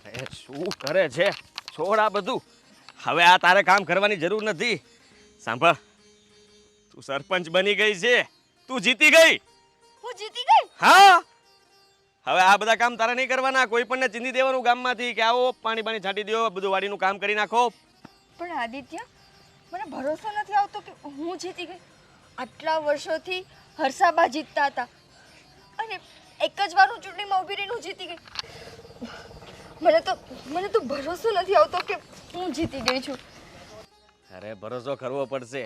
અરે શું કરે છે? છોડ આ બધું. હવે આ તારે કામ કરવાની જરૂર નથી. સાંભળ, તું સરપંચ બની ગઈ છે. તું જીતી ગઈ. હું જીતી ગઈ? હા, હવે આ બધા કામ તારે નહીં કરવાના. કોઈ પણને ચીંધી દેવાનું ગામમાંથી કે આવો પાણી પાણી છાંટી દો, બધું વાડીનું કામ કરી નાખો. પણ આદિત્ય, મને ભરોસો નથી આવતો કે હું જીતી ગઈ. આટલા વર્ષોથી હર્ષાબા જીતતા હતા અને એક જ વાર હું ચૂંટણીમાં ઊભી રહીને હું જીતી ગઈ. મને તો ભરોસો નથી આવતો કે હું જીતી ગઈ છું. અરે ભરોસો કરવો પડશે.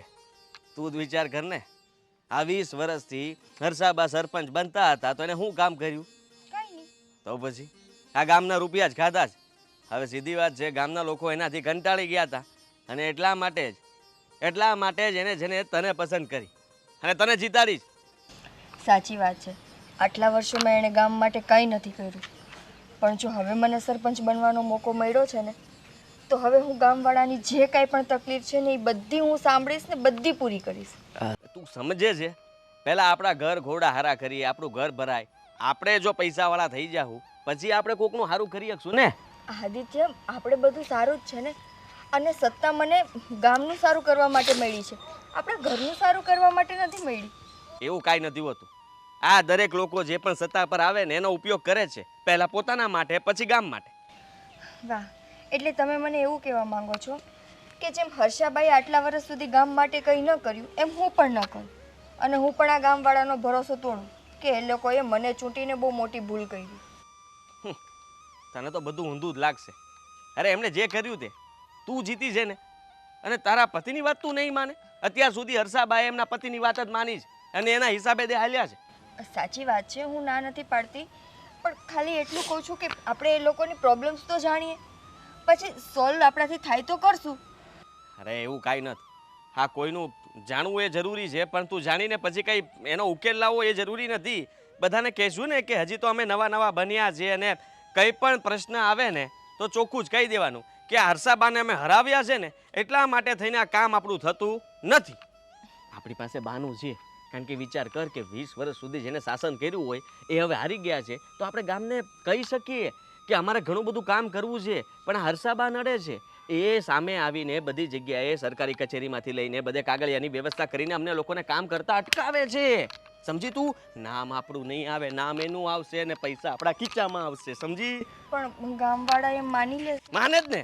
તું જ વિચાર કર ને, આ 20 વર્ષથી હર્ષાબા સરપંચ બનતા હતા તો એને શું કામ કર્યું? કાંઈ નહીં. તો પછી આ ગામના રૂપિયા જ ખાધા જ. હવે સીધી વાત છે, ગામના લોકો એનાથી કંટાળી ગયા હતા અને એટલા માટે જ એને જેને તને પસંદ કરી અને તને જીતાડી. સાચી વાત છે. આટલા વર્ષોમાં એણે ગામ માટે કંઈ નથી કર્યું, પણ જો હવે મને સરપંચ બનવાનો મોકો મળ્યો છે ને, તો હવે હું ગામવાળાની જે કાંઈ પણ તકલીફ છે ને એ બધી હું સાંભળીશ ને બધી પૂરી કરીશ. તું સમજે છે? પહેલા આપણા ઘર ઘોડા હારા કરીએ, આપણું ઘર ભરાય. આપણે જો પૈસાવાળા થઈ જાવું પછી આપણે કોકનું સારું કરી શકશું ને. આદિત્ય, આપણે બધું સારું જ છે ને, અને સત્તા મને ગામનું સારું કરવા માટે મળી છે, આપણા ઘરનું સારું કરવા માટે નથી મળી. એવું કાંઈ નથી હોતું. આ દરેક લોકો જે પણ સત્તા પર આવે ને એનો ઉપયોગ કરે છે, પહેલા પોતાના માટે પછી ગામ માટે. વાહ, એટલે તમે મને એવું કહેવા માંગો છો કે જેમ હર્ષાબાઈ આટલા વર્ષ સુધી ગામ માટે કંઈ ન કર્યું એમ હું પણ ન કરું, અને હું પણ આ ગામવાળાનો ભરોસો તોડું કે એ લોકોએ મને ચૂંટીને બહુ મોટી ભૂલ કરી. તને તો બધું ઊંધું જ લાગશે. અરે એમણે જે કર્યું તે તું જીતી છે ને, અને તારા પતિની વાત તું નહીં માને? અત્યાર સુધી હર્ષાબાએ એમના પતિની વાત જ માની છે અને એના હિસાબે દે હાલ્યા છે. સાચી વાત છે, હું ના નથી પાડતી, પણ ખાલી એટલું કહું છું કે આપણે એ લોકોની પ્રોબ્લેમ્સ તો જાણીએ, પછી સોલ્વ આપણાથી થાય તો કરશું. અરે એવું કાંઈ નથી. હા, કોઈનું જાણવું એ જરૂરી છે, પણ તું જાણીને પછી કંઈ એનો ઉકેલ લાવવો એ જરૂરી નથી. બધાને કહેશું ને કે હજી તો અમે નવા બન્યા છીએ અને કંઈ પણ પ્રશ્ન આવે ને તો ચોખ્ખું જ કહી દેવાનું કે હર્ષાબાને અમે હરાવ્યા છે ને એટલા માટે થઈને આ કામ આપણું થતું નથી. આપણી પાસે બહાનું છે, કારણ કે વિચાર કર કે 20 વર્ષ સુધી જેને શાસન કર્યું હોય એ હવે હારી ગયા છે, તો આપણે ગામને કહી શકીએ કે અમારે ઘણું બધું કામ કરવું છે, પણ આ હર્ષાબા નડે છે. એ સામે આવીને બધી જગ્યાએ સરકારી કચેરીમાંથી લઈને બધે કાગળિયાની વ્યવસ્થા કરીને અમને લોકોને કામ કરતા અટકાવે છે. સમજી તું? નામ આપણું નહીં આવે, નામ એનું આવશે અને પૈસા આપણા ખીચામાં આવશે. સમજી? પણ ગામવાળા એમ માની લે? માને જ ને.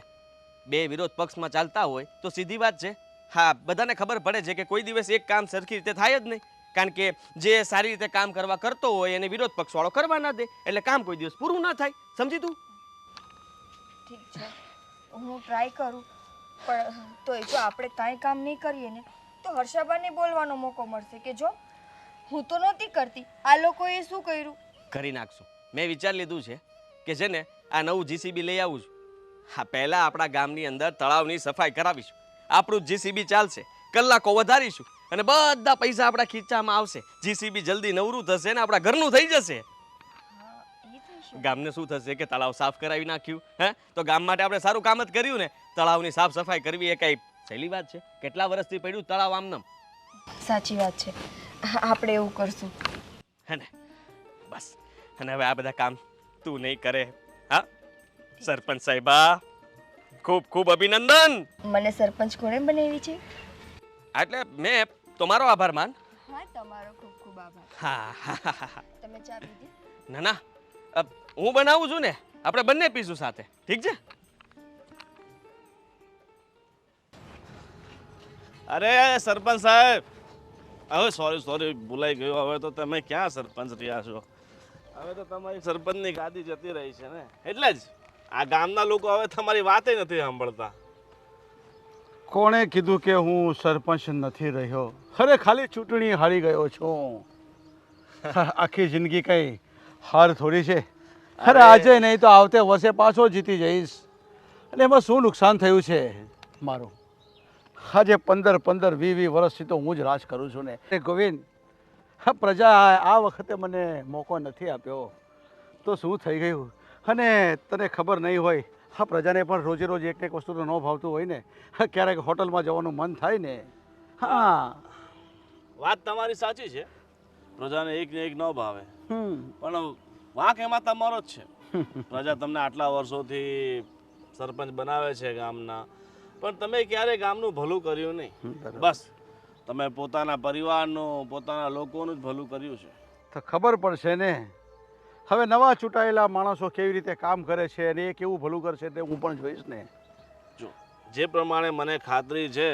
બે વિરોધ પક્ષમાં ચાલતા હોય તો સીધી વાત છે. હા, બધાને ખબર પડે છે કે કોઈ દિવસ એક કામ સરખી રીતે થાય જ નહીં, કારણ કે જે સારી રીતે કામ કરવા કરતો હોય એને વિરોધ પક્ષવાળો કરવા ના દે, એટલે કામ કોઈ દિવસ પૂરું ના થાય. સમજી તું? ઠીક છે, હું ટ્રાય કરું, પણ તોય જો આપણે કાંઈ કામ નહીં કરીએ ને તો હર્ષાબાને બોલવાનો મોકો મળશે કે જો હું તો નહોતી કરતી, આ લોકોએ શું કર્યું. કરી નાખશું. મેં વિચાર લીધું છે કે છે ને આ નવું જીસીબી લઈ આવું છું. હા, પહેલાં આપણા ગામની અંદર તળાવની સફાઈ કરાવીશું. આપણું જીસીબી ચાલશે, કલાકો વધારીશું અને બધા પૈસા આપણા ખીચામાં આવશે. જીસીબી જલ્દી નવરું થશે ને આપણા ઘરનું થઈ જશે. ગામને શું થશે કે તળાવ સાફ કરાવી નાખ્યું, હે તો ગામ માટે આપણે સારું કામ જ કર્યું ને. તળાવની સાફ સફાઈ કરવી એ કઈ સહેલી વાત છે? કેટલા વર્ષથી પડ્યું તળાવ આમનામ. સાચી વાત છે, આપણે એવું કરશું. હે ને? બસ. અને હવે આ બધા કામ તું નહીં કરે? હા સરપંચ સાહેબા, ખૂબ ખૂબ અભિનંદન. મને સરપંચ કોણે બનાવી છે? એટલે મેં તમારો આભાર માન. હા, તમારો ખૂબ ખૂબ આભાર. હા, તમે ચા પીધી? ના ના, હું બનાવું છું ને, આપણે બંને પીશું સાથે. ઠીક છે? અરે સરપંચ સાહેબ, હવે સોરી ભૂલાઈ ગયું. હવે તો તમે ક્યાં સરપંચ રહ્યા છો? હવે તો તમારી સરપંચની ગાદી જતી રહી છે ને, એટલે જ આ ગામના લોકો હવે તમારી વાતે નથી સાંભળતા. કોણે કીધું કે હું સરપંચ નથી રહ્યો? અરે ખાલી ચૂંટણી હારી ગયો છું. આખી જિંદગી કઈ હાર થોડી છે. અરે આજે નહીં તો આવતે વર્ષે પાછો જીતી જઈશ. અને એમાં શું નુકસાન થયું છે મારું? આજે 15-20 વર્ષથી તો હું જ રાજ કરું છું ને ગોવિંદ. પ્રજા આ વખતે મને મોકો નથી આપ્યો તો શું થઈ ગયું? અને તને ખબર નહીં હોય, હા, પ્રજાને પણ રોજે રોજ એક એક વસ્તુ ન ભાવતું હોય ને, ક્યારેક હોટલમાં જવાનું મન થાય ને. હા, વાત તમારી સાચી છે, પ્રજાને એક ને એક ન ભાવે, પણ વાંક એમાં તમારો જ છે. પ્રજા તમને આટલા વર્ષોથી સરપંચ બનાવે છે ગામના, પણ તમે ક્યારે ગામનું ભલું કર્યું નહીં. બરાબર. બસ તમે પોતાના પરિવારનું, પોતાના લોકોનું જ ભલું કર્યું છે. તો ખબર પડશે ને હવે નવા ચૂંટાયેલા માણસો કેવી રીતે કામ કરે છે અને એ કેવું ભલું કરશે તે હું પણ જોઈશ ને. જો જે પ્રમાણે મને ખાતરી છે,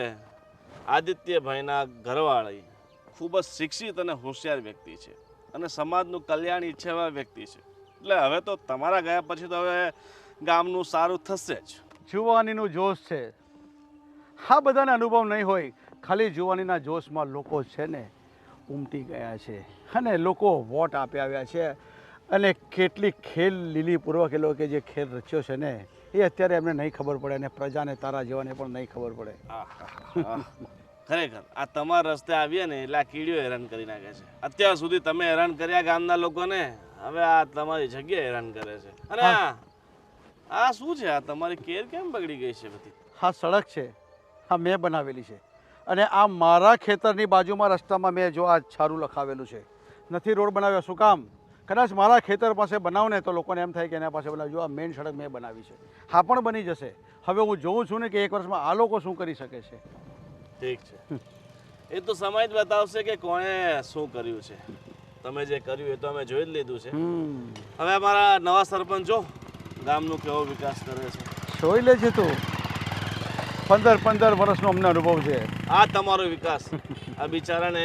આદિત્યભાઈના ઘરવાળી ખૂબ જ શિક્ષિત અને હોશિયાર વ્યક્તિ છે અને સમાજનું કલ્યાણ ઈચ્છે એવા વ્યક્તિ છે. એટલે હવે તો તમારા ગયા પછી તો હવે ગામનું સારું થશે જ. જુવાનીનું જોશ છે, આ બધાને અનુભવ નહીં હોય, ખાલી જુવાનીના જોશમાં લોકો છે ને ઉમટી ગયા છે અને લોકો વોટ આપી આવ્યા છે અને કેટલી ખેલ લીલીપૂર્વક એ લોકો જે ખેલ રચ્યો છે ને એ અત્યારે એમને નહીં ખબર પડે અને પ્રજાને તારા જેવાને પણ નહીં ખબર પડે. ખરેખર આ તમારા રસ્તે આવીએ ને એટલે આ કીડીઓ હેરાન કરી નાખે છે. અત્યાર સુધી તમે હેરાન કર્યા ગામના લોકોને, હવે આ તમારી જગ્યાએ હેરાન કરે છે. અને આ શું છે? આ તમારી કેર કેમ બગડી ગઈ છે બધી? આ સડક છે, આ મેં બનાવેલી છે અને આ મારા ખેતરની બાજુમાં રસ્તામાં મેં જો આ છારું લખાવેલું છે. નથી રોડ બનાવ્યો, શું કામ? કદાચ મારા ખેતર પાસે બનાવ ને તો લોકોને એમ થાય કે એના પાસે બનાવજો. આ મેઇન સડક મેં બનાવી છે, હા પણ બની જશે. હવે હું જોઉં છું ને કે એક વર્ષમાં આ લોકો શું કરી શકે છે. ઠીક છે, એ તો સમય જ બતાવશે કે કોણે શું કર્યું છે. તમે જે કર્યું એ તો અમે જોઈ જ લીધું છે. હવે અમારા નવા સરપંચો ગામનો કેવો વિકાસ કરે છે જોઈ લે છે તું. 15 વર્ષનો અમને અનુભવ છે. આ તમારો વિકાસ. આ બિચારાને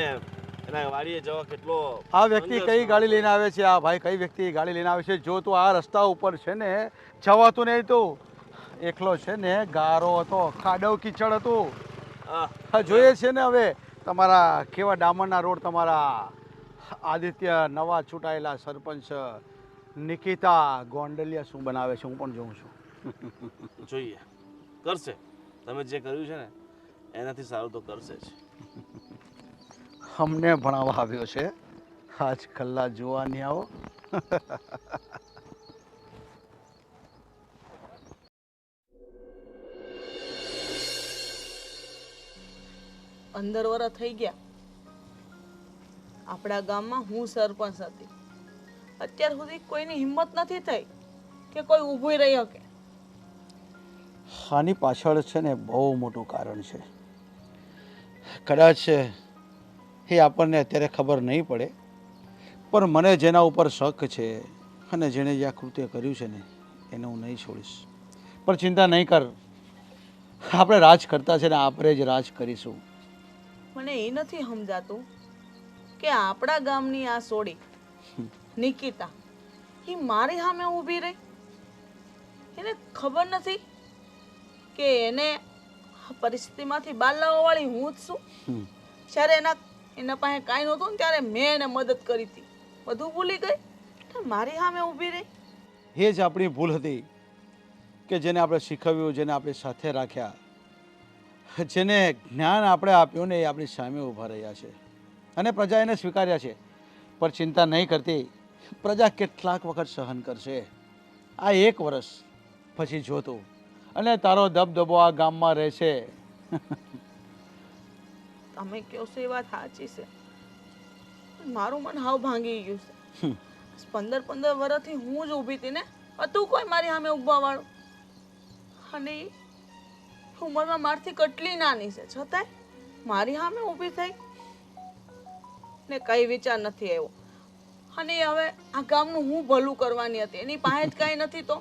એના વાડીએ જવા કેટલો આ વ્યક્તિ કઈ ગાડી લઈને આવે છે? આ ભાઈ કઈ વ્યક્તિ ગાડી લઈને આવે છે? જો તું આ રસ્તા ઉપર છે ને જવાતું નહીં, તું એકલો છે ને ગારો હતો, ખાડો કીચડ હતું. હા જોઈએ છે ને હવે તમારા કેવા ડામરના રોડ તમારા આદિત્ય નવા ચૂંટાયેલા સરપંચ નિકિતા ગોંડલિયા શું બનાવે છે હું પણ જોઉં છું. જોઈએ કરશે. તમે જે કર્યું છે ને એનાથી સારું તો કરશે જ. અમને ભણાવવા આવ્યો છે આજ કલ્લા જોવાની આવો. અંદર વર્ષ થઈ ગયા આપણા ગામમાં હું સરપંચ હતી. અત્યાર સુધી કોઈની હિંમત નથી થઈ કે કોઈ ઊભું રહી શકે. આની પાછળ છે ને બહુ મોટું કારણ છે. કદાચ એ આપણને અત્યારે ખબર નહીં પડે, પણ મને જેના ઉપર શક છે અને જેણે જે આ કૃત્ય કર્યું છે ને એને હું નહીં છોડીશ. પણ ચિંતા નહીં કર, આપણે રાજ કરતા છે ને આપણે જ રાજ કરીશું. મને એ નથી સમજાતું કે આપણા ગામની આ સોડી નિકિતા એ મારી સામે ઊભી રહી. એને ખબર નથી કે એને આ પરિસ્થિતિમાંથી બહાર લાવવા વાળી હું જ છું. જ્યારે એના પાસે કાંઈ નહોતું ને ત્યારે મેં એને મદદ કરી હતી. બધું ભૂલી ગઈ તો મારી સામે ઊભી રહી. એ જ આપણી ભૂલ હતી કે જેને આપણે શીખવ્યું, જેને આપણે સાથે રાખ્યા, જેને જ્ઞાન આપણે આપ્યું ને એ આપણી સામે ઊભા રહ્યા છે અને પ્રજા એને સ્વીકાર્યા છે. પણ ચિંતા નહીં કરતી, પ્રજા કેટલાક વખત સહન કરશે. આ 1 વર્ષ પછી જોતું અને તારો દબદબો આ ગામમાં રહેશે. તમે કહો છો એ વાત સાચી છે. મારું મન હાવ ભાંગી ગયું છે. 15 વર્ષથી હું જ ઊભી હતી ને, હતું કોઈ મારી સામે ઊભા વાળું? અને ઉંમરમાં મારથી કેટલી નાની છે છતાંય મારી સામે ઊભી થઈ ને કઈ વિચાર નથી આવ્યો. અને હવે આ ગામનું હું ભલું કરવાની હતી, એની પાસે જ કાંઈ નથી તો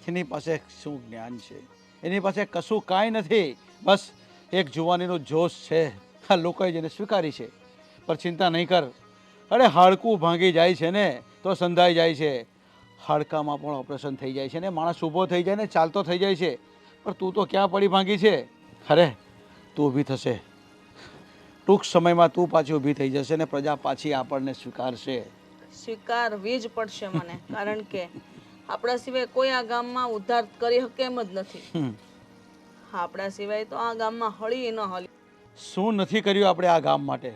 એની પાસે શું જ્ઞાન છે? એની પાસે કશું કાંઈ નથી. બસ એક જુવાનીનો જોશ છે, આ લોકોએ જેને સ્વીકારી છે. પણ ચિંતા નહીં કર. અરે હાડકું ભાંગી જાય છે ને તો સંધાઈ જાય છે. હાડકામાં પણ ઓપરેશન થઈ જાય છે ને માણસ ઊભો થઈ જાય ને ચાલતો થઈ જાય છે. પણ તું તો ક્યાં પડી ભાંગી છે? અરે તું ઊભી થશે, ટૂંક સમયમાં તું પાછી ઊભી થઈ જશે ને પ્રજા પાછી આપણને સ્વીકારશે. સ્વીકારવી જ પડશે મને, કારણ કે આપણા સિવાય કોઈ આ ગામમાં ઉદ્ધાર કરી શકે એમ જ નથી. આપણા સિવાય તો આ ગામમાં હળી ન હળી. શું નથી કર્યું આપણે આ ગામ માટે?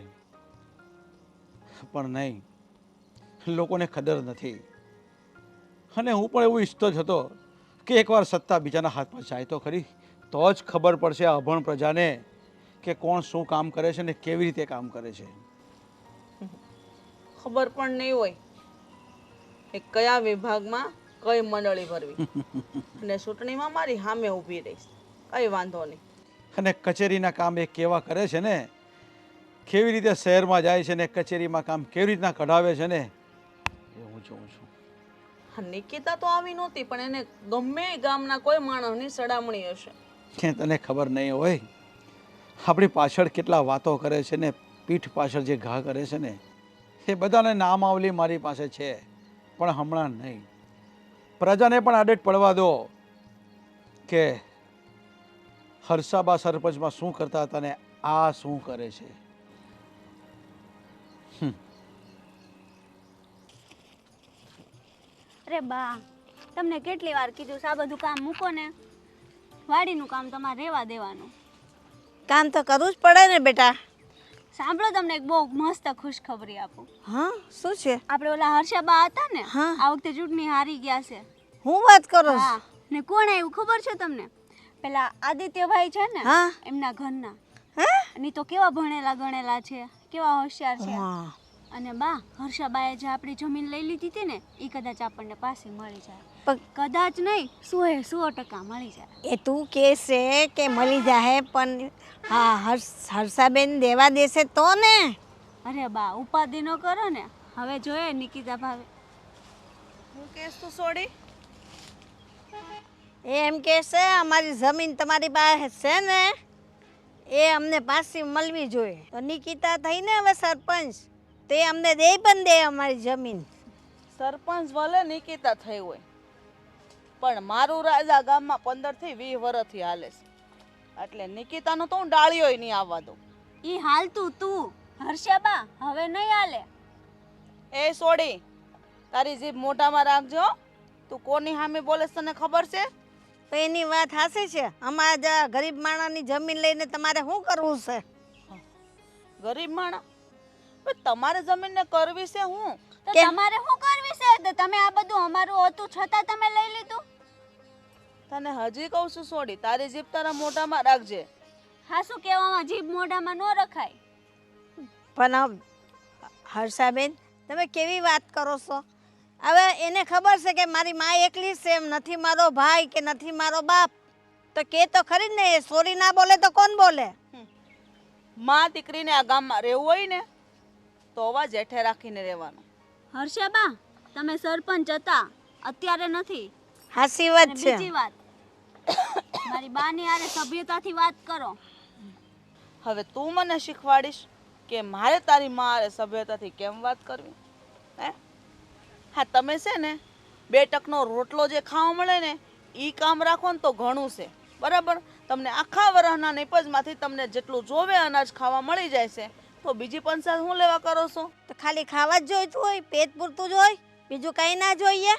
પણ નહીં, લોકોને ખબર નથી. અને હું પણ એવું ઈચ્છતો જ હતો કે એકવાર સત્તા બીજાના હાથમાં જાય તો ખરી, તો જ ખબર પડશે આ અભણ પ્રજાને કે કોણ શું કામ કરે છે ને કેવી રીતે કામ કરે છે. ખબર પણ નહીં હોય એ કયા વિભાગમાં કઈ મંડળી ભરવી અને ચૂંટણીમાં મારી સામે ઊભી રહીશ, કઈ વાંધો નહીં. અને કચેરીના કામ એ કેવા કરે છે ને, કેવી રીતે શહેરમાં જાય છે ને કચેરીમાં કામ કેવી રીતના કઢાવે છે ને એ હું જોઉં છું. હા, નિકિતા તો આવી નહોતી, પણ એને ગમે એ ગામના કોઈ માણસની સડામણી હશે. કે તને ખબર નહીં હોય આપણી પાછળ કેટલા વાતો કરે છે ને, પીઠ પાછળ જે ઘા કરે છે ને, એ બધાને નામાવલી મારી પાસે છે, પણ હમણાં નહીં. પ્રજાને પણ આડેટ પડવા દો કે હર્ષાબા સરપંચમાં શું કરતા હતા ને આ શું કરે છે. અરે બા, તમને કેટલી વાર કીધું છે આ બધું કામ મૂકો ને, વાડીનું કામ તમારે રહેવા દેવાનું. કામ તો કરવું જ પડે ને બેટા. સાંભળો, તમને એક બહુ મસ્ત ખુશખબરી આપું. હા, શું છે? આપણે ઓલા હર્ષાબા હતા ને, હા. આ વખતે ચૂંટણી હારી ગયા છે. હું વાત કરો છો? હા, ને કોણ આવ્યું ખબર છે તમને? પેલા આદિત્યભાઈ છે ને, હા. એમના ઘરના. હે? અને તો કેવા ભણેલા ગણેલા છે, કેવા હોશિયાર છે. હા. અને બા, હર્ષાબાએ જે આપણી જમીન લઈ લીધી હતી ને, એ કદાચ આપણને પાછી મળી જાય. પણ કદાચ નહીં, 100% મળી જાય. એ તું કે છે કે મળી જાય, પણ હા હર્ષાબેન દેવા દેશે તો ને. અરે બા, ઉપાધિ ન કરો ને. હવે જોઈએ નિકિતા ભાવે. હું કહેશ તું સોડી? એમ કે છે અમારી જમીન તમારી પાસે છે ને, એ અમને પાછી મળવી જોઈએ. તો નિકિતા થઈને હવે સરપંચ, તે અમને દે પણ દે અમારી જમીન. સરપંચ ભલે નિકિતા થઈ હોય, પણ મારું રાજ આ ગામમાં 15 થી 20 વર્ષથી હાલે છે, એટલે નિકિતાનો તો હું ડાળીઓય નહીં આવવા દઉં. ઈ હાલતું તું હર્ષાબા, હવે નહીં હાલે. એ સોડી, તારી જીભ મોઢામાં રાખજો. તું કોની સામે બોલે છે તને ખબર છે? તો એની વાત હાસી છે. અમારા ગરીબ માણસની જમીન લઈને તમારે શું કરવું છે? ગરીબ માણસ? પણ તમારે જમીનને કરવી છે હું? તો કેમ? તમારે શું કરવી છે? તો તમે આ બધું અમારું હતું છતાં તમે લઈ લીધું. તને હજી કહું છું સોડી, તારી જીભ તારા મોઢામાં રાખજે. હા, શું કહેવામાં જીભ મોઢામાં ન રખાય. પણ હર્ષાબેન, તમે કેવી વાત કરો છો? હવે એને ખબર છે કે મારી મા એકલી છે, એમ નથી મારો ભાઈ કે નથી મારો બાપ. તો કે તો ખરી જ ને, એ સોરી ના બોલે તો કોણ બોલે? માં દીકરીને આ ગામમાં રહેવું હોય ને, તો અવાજ હેઠે રાખીને રહેવાનું. હર્ષાબા, તમે સરપંચ હતા, અત્યારે નથી. હાસી વાત અને છે. બીજી વાત, મારી બાની હારે સભ્યતાથી વાત કરો. હવે તું મને શીખવાડીશ કે મારે તારી માં હારે સભ્યતાથી કેમ વાત કરવી? હે? હા, તમે છે ને 2 ટકનો રોટલો જે ખાવા મળે ને, એ કામ રાખો ને તો ઘણું છે, બરાબર? તમને આખા વરસના નિપજમાંથી તમને જેટલું જોવે અનાજ ખાવા મળી જાય છે, તો બીજી 50 શું લેવા કરો છો? તો ખાલી ખાવા જ જોઈતું હોય, પેટ પૂરતું જ હોય, બીજું કંઈ ના જોઈએ?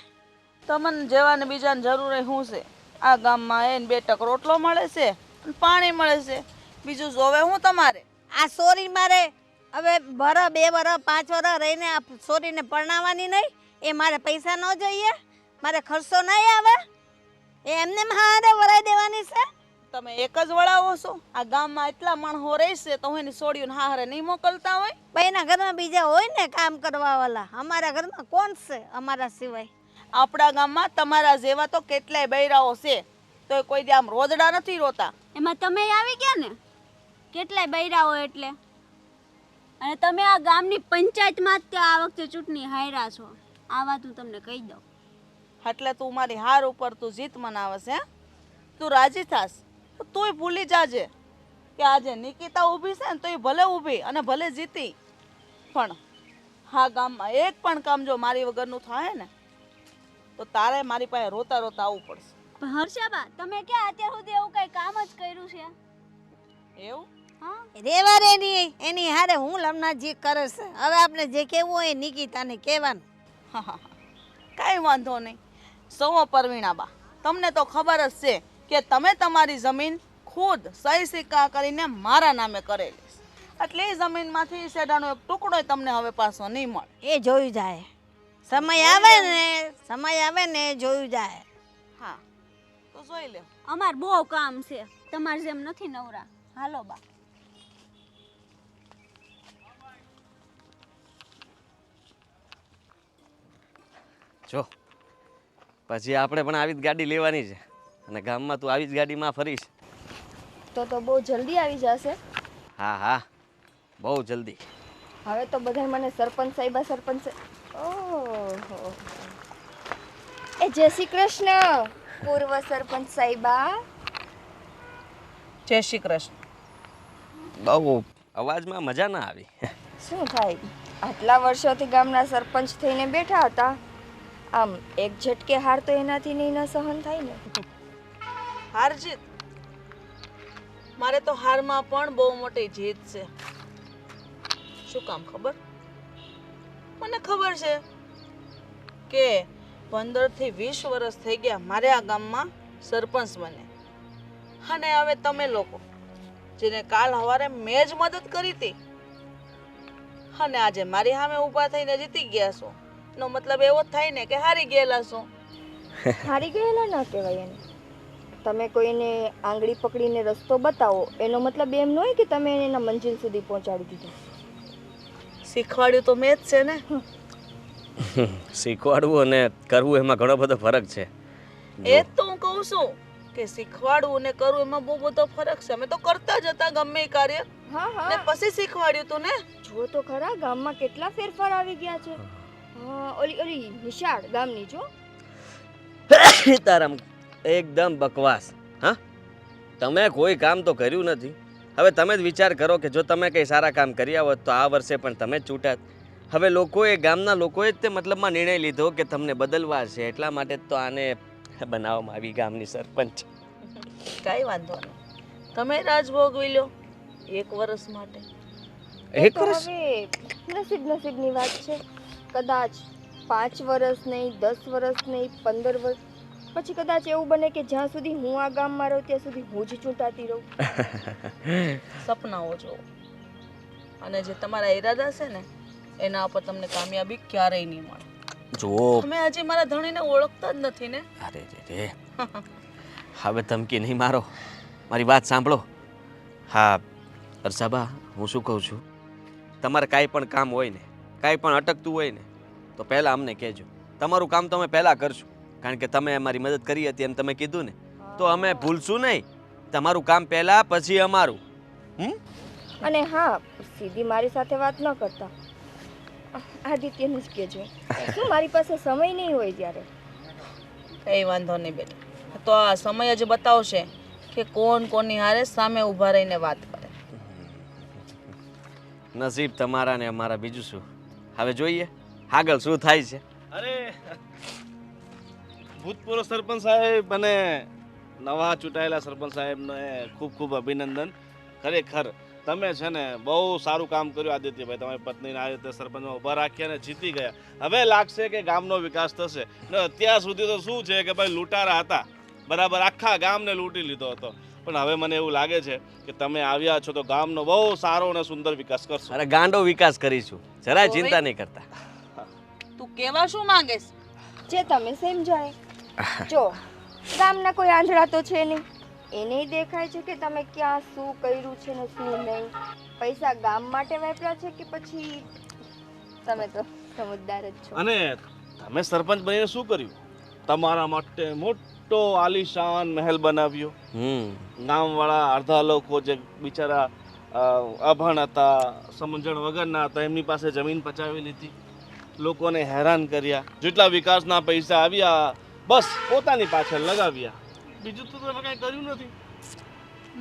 તમને જેવાને બીજાને જરૂર હોય શું છે? આ ગામમાં એને 2 ટક રોટલો મળે છે અને પાણી મળે છે, બીજું જોવે હું તમારે? આ સોરી મારે હવે 2 વરસ 5 વરસ રહીને આ સોરીને પરણાવવાની નહીં? એ મારે પૈસા ન જોઈએ? મારે ખર્ચો નહીં આવે? એ એમને હારે વરાઈ દેવાની છે? તમે એક જ વળાવો છો? આ ગામમાં એટલા માણસો રહેશે તો એની સોડીઓને હારે નહીં મોકલતા હોય? ભાઈના ઘરમાં બીજા હોય ને કામ કરવા વાળા. અમારા ઘરમાં કોણ છે અમારા સિવાય? આપણા ગામમાં તમારા જેવા તો કેટલાય બૈરાઓ છે, તો કોઈ દી આમ રોદડા નથી રોતા. એમાં તમે આવી ગયા ને, કેટલાય બૈરાઓ એટલે. અને તમે આ ગામની પંચાયતમાં જ આ વખતે ચૂંટણી હાર્યા છો, આ વાત હું તમને કહી દઉં. એટલે તું મારી હાર ઉપર તું જીત મનાવે છે? તું રાજી થાસ તો તુંય ભૂલી જાજે કે આજે નિકિતા ઊભી છે ને, તો એ ભલે ઊભી અને ભલે જીતી, પણ હા ગામમાં એક પણ કામ જો મારી વગરનું થાય ને, તો તારે મારી પાસે રોતા રોતા આવવું પડશે. પણ હર્ષાબા, તમે ક્યાં અત્યાર સુધી એવું કઈ કામ જ કર્યું છે? એવું? હા, રેવા રે એની હારે હું લમણાજી કરે છે. હવે આપણે જે કહેવું હોય એ નિકિતાને કહેવાનું. કાંઈ વાંધો નહીં. સૌ પરવીણાબા, તમને તો ખબર જ છે કે તમે તમારી જમીન ખુદ સહી સિક્કા કરીને મારા નામે કરેલી છે, એટલે એ જમીનમાંથી શેડાનો એક ટુકડો તમને હવે પાછો નહીં મળે. એ જોયું જાય, સમય આવે ને જોયું જાય. હા, તો જોઈ લે. અમાર બહુ કામ છે, તમારે જેમ નથી નવરા. હાલો બા. જો પછી આપણે પણ આવી જ ગાડી લેવાની છે અને ગામમાં તું આવી જ ગાડીમાં ફરીશ. તો બહુ જલ્દી આવી જશે. હા હા, બહુ જલ્દી. હવે તો બધા મને સરપંચ સાહેબા સરપંચ ઓહો. એ જય શ્રી કૃષ્ણ પૂર્વ સરપંચ સાહેબા. જય શ્રી કૃષ્ણ. બહુ અવાજમાં મજા ના આવી. શું થાય, આટલા વર્ષોથી ગામના સરપંચ થઈને બેઠા હતા, આમ એક ઝટકે હાર તો એનાથી નહીં ન સહન થાય ને. હાર જીત, મારે તો હારમાં પણ બહુ મોટી જીત છે. શું કામ ખબર? મને ખબર છે કે 15 થી 20 વર્ષ થઈ ગયા મારે આ ગામમાં સરપંચ બને, અને હવે તમે લોકો જેને કાલ સવારે મેં જ મદદ કરી હતી અને આજે મારી સામે ઊભા થઈને જીતી ગયા છો, એનો મતલબ એવો જ થાય ને કે હારી ગયેલા છો. હારી ગયેલા ના કહેવાય એને. તમે કોઈને આંગળી પકડીને રસ્તો બતાવો એનો મતલબ એમ ન હોય કે તમે એને એના મંજિલ સુધી પહોંચાડી દીધો. શીખવાડ્યું તો મેં જ છે ને. શીખવાડવું અને કરવું એમાં ઘણો બધો ફરક છે. એ જ તો હું કહું છું કે શીખવાડવું અને કરવું એમાં બહુ બધો ફરક છે. અમે તો કરતા જ હતા ગમે એ કાર્ય, હા ને હા, પછી શીખવાડ્યું તું ને. જુઓ તો ખરા ગામમાં કેટલા ફેરફાર આવી ગયા છે. હા, ઓલી નિશાળ ગામની જો. તારામ એકદમ બકવાસ. હા, તમે કોઈ કામ તો કર્યું નથી. હવે તમે જ વિચાર કરો કે જો તમે કંઈ સારા કામ કર્યા હોત તો આ વર્ષે પણ તમે જ ચૂંટાત. હવે લોકોએ, ગામના લોકોએ જ તે મતલબમાં નિર્ણય લીધો કે તમને બદલવા છે, એટલા માટે જ તો આને બનાવવામાં આવી ગામની સરપંચ. કાંઈ વાંધો નહીં, તમે રાજ ભોગવી લો 1 વર્ષ માટે. એક તો વર્ષ? હવે નસીબની વાત છે. કદાચ 5 વર્ષ નહીં, 10 વર્ષ નહીં, 15 વર્ષ પછી કદાચ એવું બને કે જ્યાં સુધી હું આ ગામમાં રહું ત્યાં સુધી હું જ ચૂંટાતી રહું. સપનાઓ જુઓ, અને જે તમારા ઈરાદા છે ને એના ઉપર તમને કામયાબી ક્યારેય નહીં મળે. જુઓ, તમે હજી મારા ધણીને ઓળખતા જ નથી ને. અરે રે, હવે ધમકી નહીં મારો, મારી વાત સાંભળો. હા અરસાબા, હું શું કહું છું, તમારે કાંઈ પણ કામ હોય ને, કાંઈ પણ અટકતું હોય ને તો પહેલાં અમને કહેજો. તમારું કામ તો અમે પહેલાં કરશું, કારણ કે તમે અમારી મદદ કરી હતી એમ તમે કીધું ને, તો અમે ભૂલશું નહીં. તમારું કામ પહેલાં, પછી અમારું. અને હા, સીધી મારી સાથે વાત ન કરતા, આદિત્યને જ કહેજો. શું મારી પાસે સમય નહીં હોય ત્યારે. કઈ વાંધો નહીં બેટા, તો આ સમય જ બતાવશે કે કોણ કોની હારે સામે ઊભા રહીને વાત કરે. નસીબ તમારા ને અમારા, બીજું શું. હવે જોઈએ આગળ શું થાય છે. અરે ભૂતપૂર્વ સરપંચ સાહેબ અને નવા ચૂંટાયેલા સરપંચ સાહેબને ખૂબ ખૂબ અભિનંદન. ખરેખર તમે છે ને બહુ સારું કામ કર્યું આદિત્યભાઈ. તમારી પત્નીને આ રીતે સરપંચમાં ઊભા રાખ્યા અને જીતી ગયા. હવે લાગશે કે ગામનો વિકાસ થશે. ને અત્યાર સુધી તો શું છે કે ભાઈ લૂંટારા હતા, બરાબર આખા ગામને લૂંટી લીધો હતો. પણ હવે મને એવું લાગે છે કે તમે આવ્યા છો તો ગામનો બહુ સારો અને સુંદર વિકાસ કરશો. અરે ગાંડો વિકાસ કરીશું, જરાય ચિંતા નહીં કરતા. તું કેવા શું માંગેસ? જે તમે સમજાય. જો ગામના કોઈ આંધળા તો છે નહીં, એને દેખાય છે કે તમે ક્યાં શું કર્યું છે ને શું નહીં. પૈસા ગામ માટે વાપર્યા છે કે પછી તમે તો સમજદાર જ છો. અને તમે સરપંચ બનીને શું કર્યું? તમારા માટે મોટો આલીશાન મહેલ બનાવ્યો. ગામવાળા અડધા લોકો જે બિચારા અભણ હતા, સમજણ વગરના હતા, એમની પાસે જમીન પચાવી લીધી, લોકોને હેરાન કર્યા. જેટલા વિકાસના પૈસા આવ્યા બસ પોતાની પાછળ લગાવ્યા. બીજું તો તમે કાંઈ કર્યું નથી.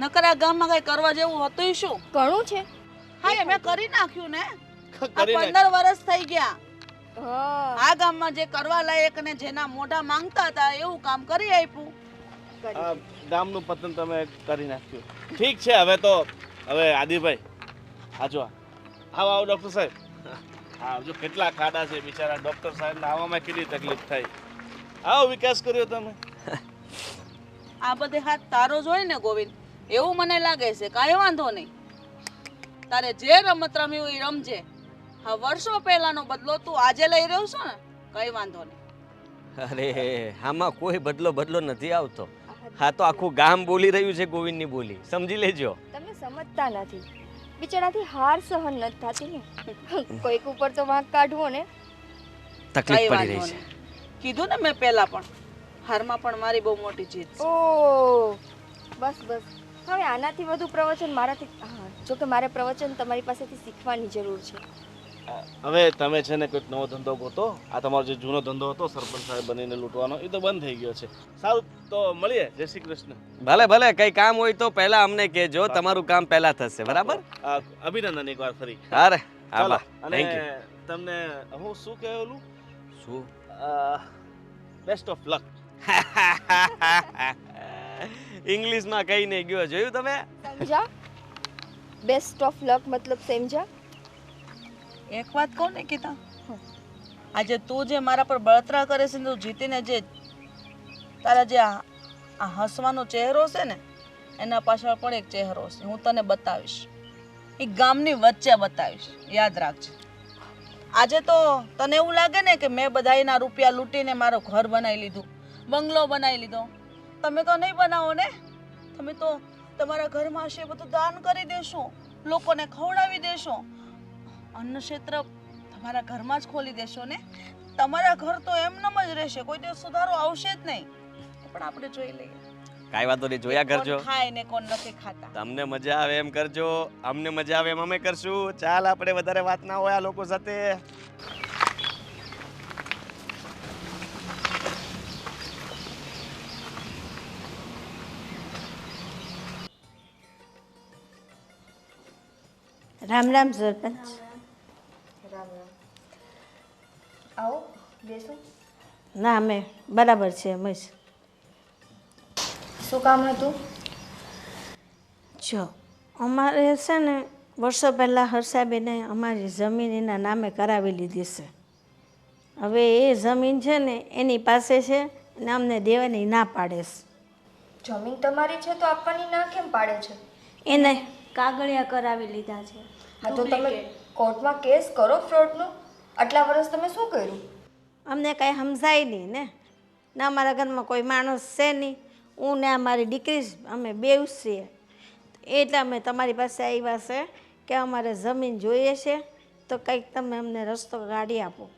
નકર આ ગામમાં કઈ કરવા જેવું હતું શું? ઘણું છે. હા, મેં કરી નાખ્યું ને. આ કરી 15 વર્ષ થઈ ગયા. હા, આ ગામમાં જે કરવા લાયક ને જેના મોઢા માંગતા હતા એવું કામ કરી આપ્યું. આ ગામનું પતન તમે કરી નાખ્યું. ઠીક છે, હવે તો હવે આદિભાઈ આજો આવો ડૉક્ટર સાહેબ. હા, જો કેટલા ખાડા છે બિચારા ડૉક્ટર સાહેબને આવવામાં કેટલી તકલીફ થાય. આવો વિકાસ કર્યો તમે. આ બધે હાથ તારો જ હોય ને ગોવિંદ, એવું મને લાગે છે. કાંઈ વાંધો નહીં, તારે જે રમત રમી હોય એ રમજે. હા, વર્ષો પહેલાનો બદલો તું આજે લઈ રહ્યો છો ને, કઈ વાંધો નહીં. અરે આમાં કોઈ બદલો નથી આવતો. હા, તો આખું ગામ બોલી રહ્યું છે ગોવિંદની બોલી, સમજી લેજો. તમે સમજતા નથી, બિચારાથી હાર સહન નથી થતી ને. કોઈક ઉપર તો વાંક કાઢવો ને. તકલીફ કઈ પડી વાંધો રહી છે. નહીં. કીધું ને મેં પહેલા પણ હારમાં પણ મારી બહુ મોટી જીત છે. ઓ બસ બસ હવે આનાથી વધુ પ્રવચન મારાથી જો કે મારે પ્રવચન તમારી પાસેથી શીખવાની જરૂર છે. હવે તમે છે ને કોઈક નવો ધંધો ગોતો. આ તમારો જે જૂનો ધંધો હતો સરપંચ સાહેબ બનીને લૂંટવાનો, એ તો બંધ થઈ ગયો છે. સારું, તો મળીએ. જય શ્રી કૃષ્ણ. ભલે ભલે, કઈ કામ હોય તો પહેલા અમને કહેજો, તમારું કામ પહેલા થશે, બરાબર? અભિનંદન એકવાર ફરી. અરે ચાલો. આભાર, અને થેન્ક યુ. તમને હું શું કહેલું? શું? Best of luck. ઇંગ્લિશમાં કઈ નહીં ગયો, જોયું તમે? સમજા? બેસ્ટ ઓફ લક મતલબ સમજા? એક વાત કહું ને કીતા, આજે તું જે મારા પર બળતરા કરે છે ને, તું જીતીને જે તારા જે આ હસવાનો ચહેરો છે ને, એના પાછળ પણ એક ચહેરો છે. હું તને બતાવીશ, એ ગામની વચ્ચે બતાવીશ, યાદ રાખજે. આજે તો તને એવું લાગે ને કે મેં બધાયના રૂપિયા લૂંટીને મારું ઘર બનાવી લીધું, બંગલો બનાવી લીધો. તમે તો નહીં બનાવો ને. તમે તો તમારા ઘરમાં હશે બધું દાન કરી દેશો, લોકોને ખવડાવી દેશો, અન્ન ક્ષેત્ર તમારા ઘરમાં જ ખોલી દેશો ને. તમારા ઘર તો એમનેમ જ રહેશે, કોઈ દિવસ સુધારો આવશે જ નહીં. પણ આપણે જોઈ લઈએ, કાંઈ વાંધો નહીં, જોયા કરજો. કોણ ખાય ને કોણ નથી ખાતા. તમને મજા આવે એમ કરજો, અમને મજા આવે એમ અમે કરશું. ચાલ, આપણે વધારે વાત ના હોય આ લોકો સાથે. રામ રામ સરપંચ. રામ રામ. આવો બેસો. ના અમે બરાબર છે અમે જ. શું કામ હતું? જો અમારે છે ને વર્ષો પહેલાં હર્ષાબેને અમારી જમીન એના નામે કરાવી લીધી છે. હવે એ જમીન છે ને એની પાસે છે અને અમને દેવાની ના પાડે છે. જમીન તમારી છે તો આપવાની ના કેમ પાડે છે? એને કાગળિયા કરાવી લીધા છે. હા તો તમે કોર્ટમાં કેસ કરો ફ્રોડનો. આટલા વર્ષ તમે શું કર્યું? અમને કાંઈ સમજાય નહીં ને. ના અમારા ઘરમાં કોઈ માણસ છે નહીં, હું ને અમારી દીકરી અમે બેવ છીએ. એટલે અમે તમારી પાસે આવ્યા છે કે અમારે જમીન જોઈએ છે, તો કંઈક તમે અમને રસ્તો કાઢી આપો.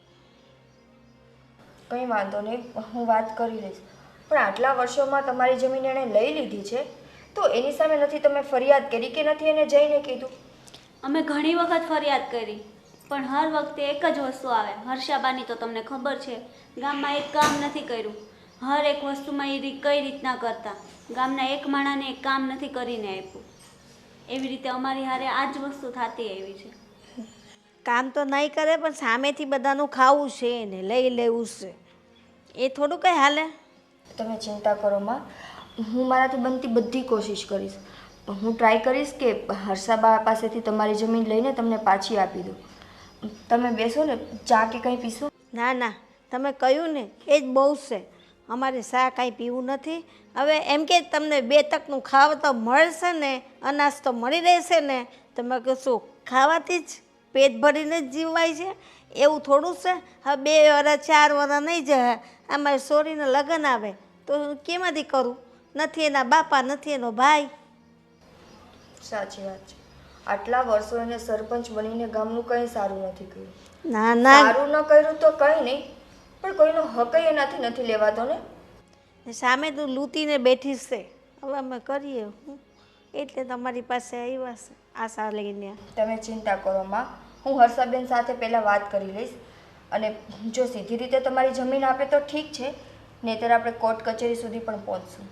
કંઈ વાંધો નહીં, હું વાત કરી લઈશ. પણ આટલા વર્ષોમાં તમારી જમીન એણે લઈ લીધી છે તો એની સામે નથી તમે ફરિયાદ કરી કે નથી એને જઈને કીધું? અમે ઘણી વખત ફરિયાદ કરી, પણ હર વખતે એક જ વસ્તુ આવે. હર્ષાબાની તો તમને ખબર છે, ગામમાં એક કામ નથી કર્યું. હર એક વસ્તુમાં એ કઈ રીતના કરતા, ગામના એક માણાને એક કામ નથી કરીને આપ્યું. એવી રીતે અમારી હારે આ જ વસ્તુ થતી આવી છે. કામ તો નહીં કરે પણ સામેથી બધાનું ખાવું છે ને લઈ લેવું છે, એ થોડું કંઈ હાલે. તમે ચિંતા કરો માં, હું મારાથી બનતી બધી કોશિશ કરીશ. હું ટ્રાય કરીશ કે હર્ષાબા પાસેથી તમારી જમીન લઈને તમને પાછી આપી દઉં. તમે બેસો ને, ચા કે કંઈ પીશો? ના ના, તમે કહ્યું ને એ જ બહુ છે. અમારે શા કાંઈ પીવું નથી. હવે એમ કે તમને બે તકનું ખાવા તો મળશે ને, અનાજ તો મળી રહેશે ને, તમે કહેશું ખાવાથી જ પેટ ભરીને જ જીવવાય છે, એવું થોડું છે. હવે 2 વર્ષ 4 વર્ષ નહીં જાય, અમારે સોરીને લગ્ન આવે તો કેમાંથી કરું? નથી એના બાપા, નથી એનો ભાઈ. સાચી વાત છે. આટલા વર્ષો એને સરપંચ બનીને ગામનું કંઈ સારું નથી કર્યું. ના ના, સારું ન કર્યું તો કંઈ નહીં, પણ કોઈનો હક એનાથી નથી લેવાતો ને. સામે તું લૂંટીને બેઠી છે. હવે અમે કરીએ હું, એટલે તમારી પાસે આવ્યા છે આશા લઈને. તમે ચિંતા કરો માં, હું હર્ષાબેન સાથે પહેલાં વાત કરી લઈશ, અને જો સીધી રીતે તમારી જમીન આપે તો ઠીક છે, નહીંતર આપણે કોર્ટ કચેરી સુધી પણ પહોંચશું.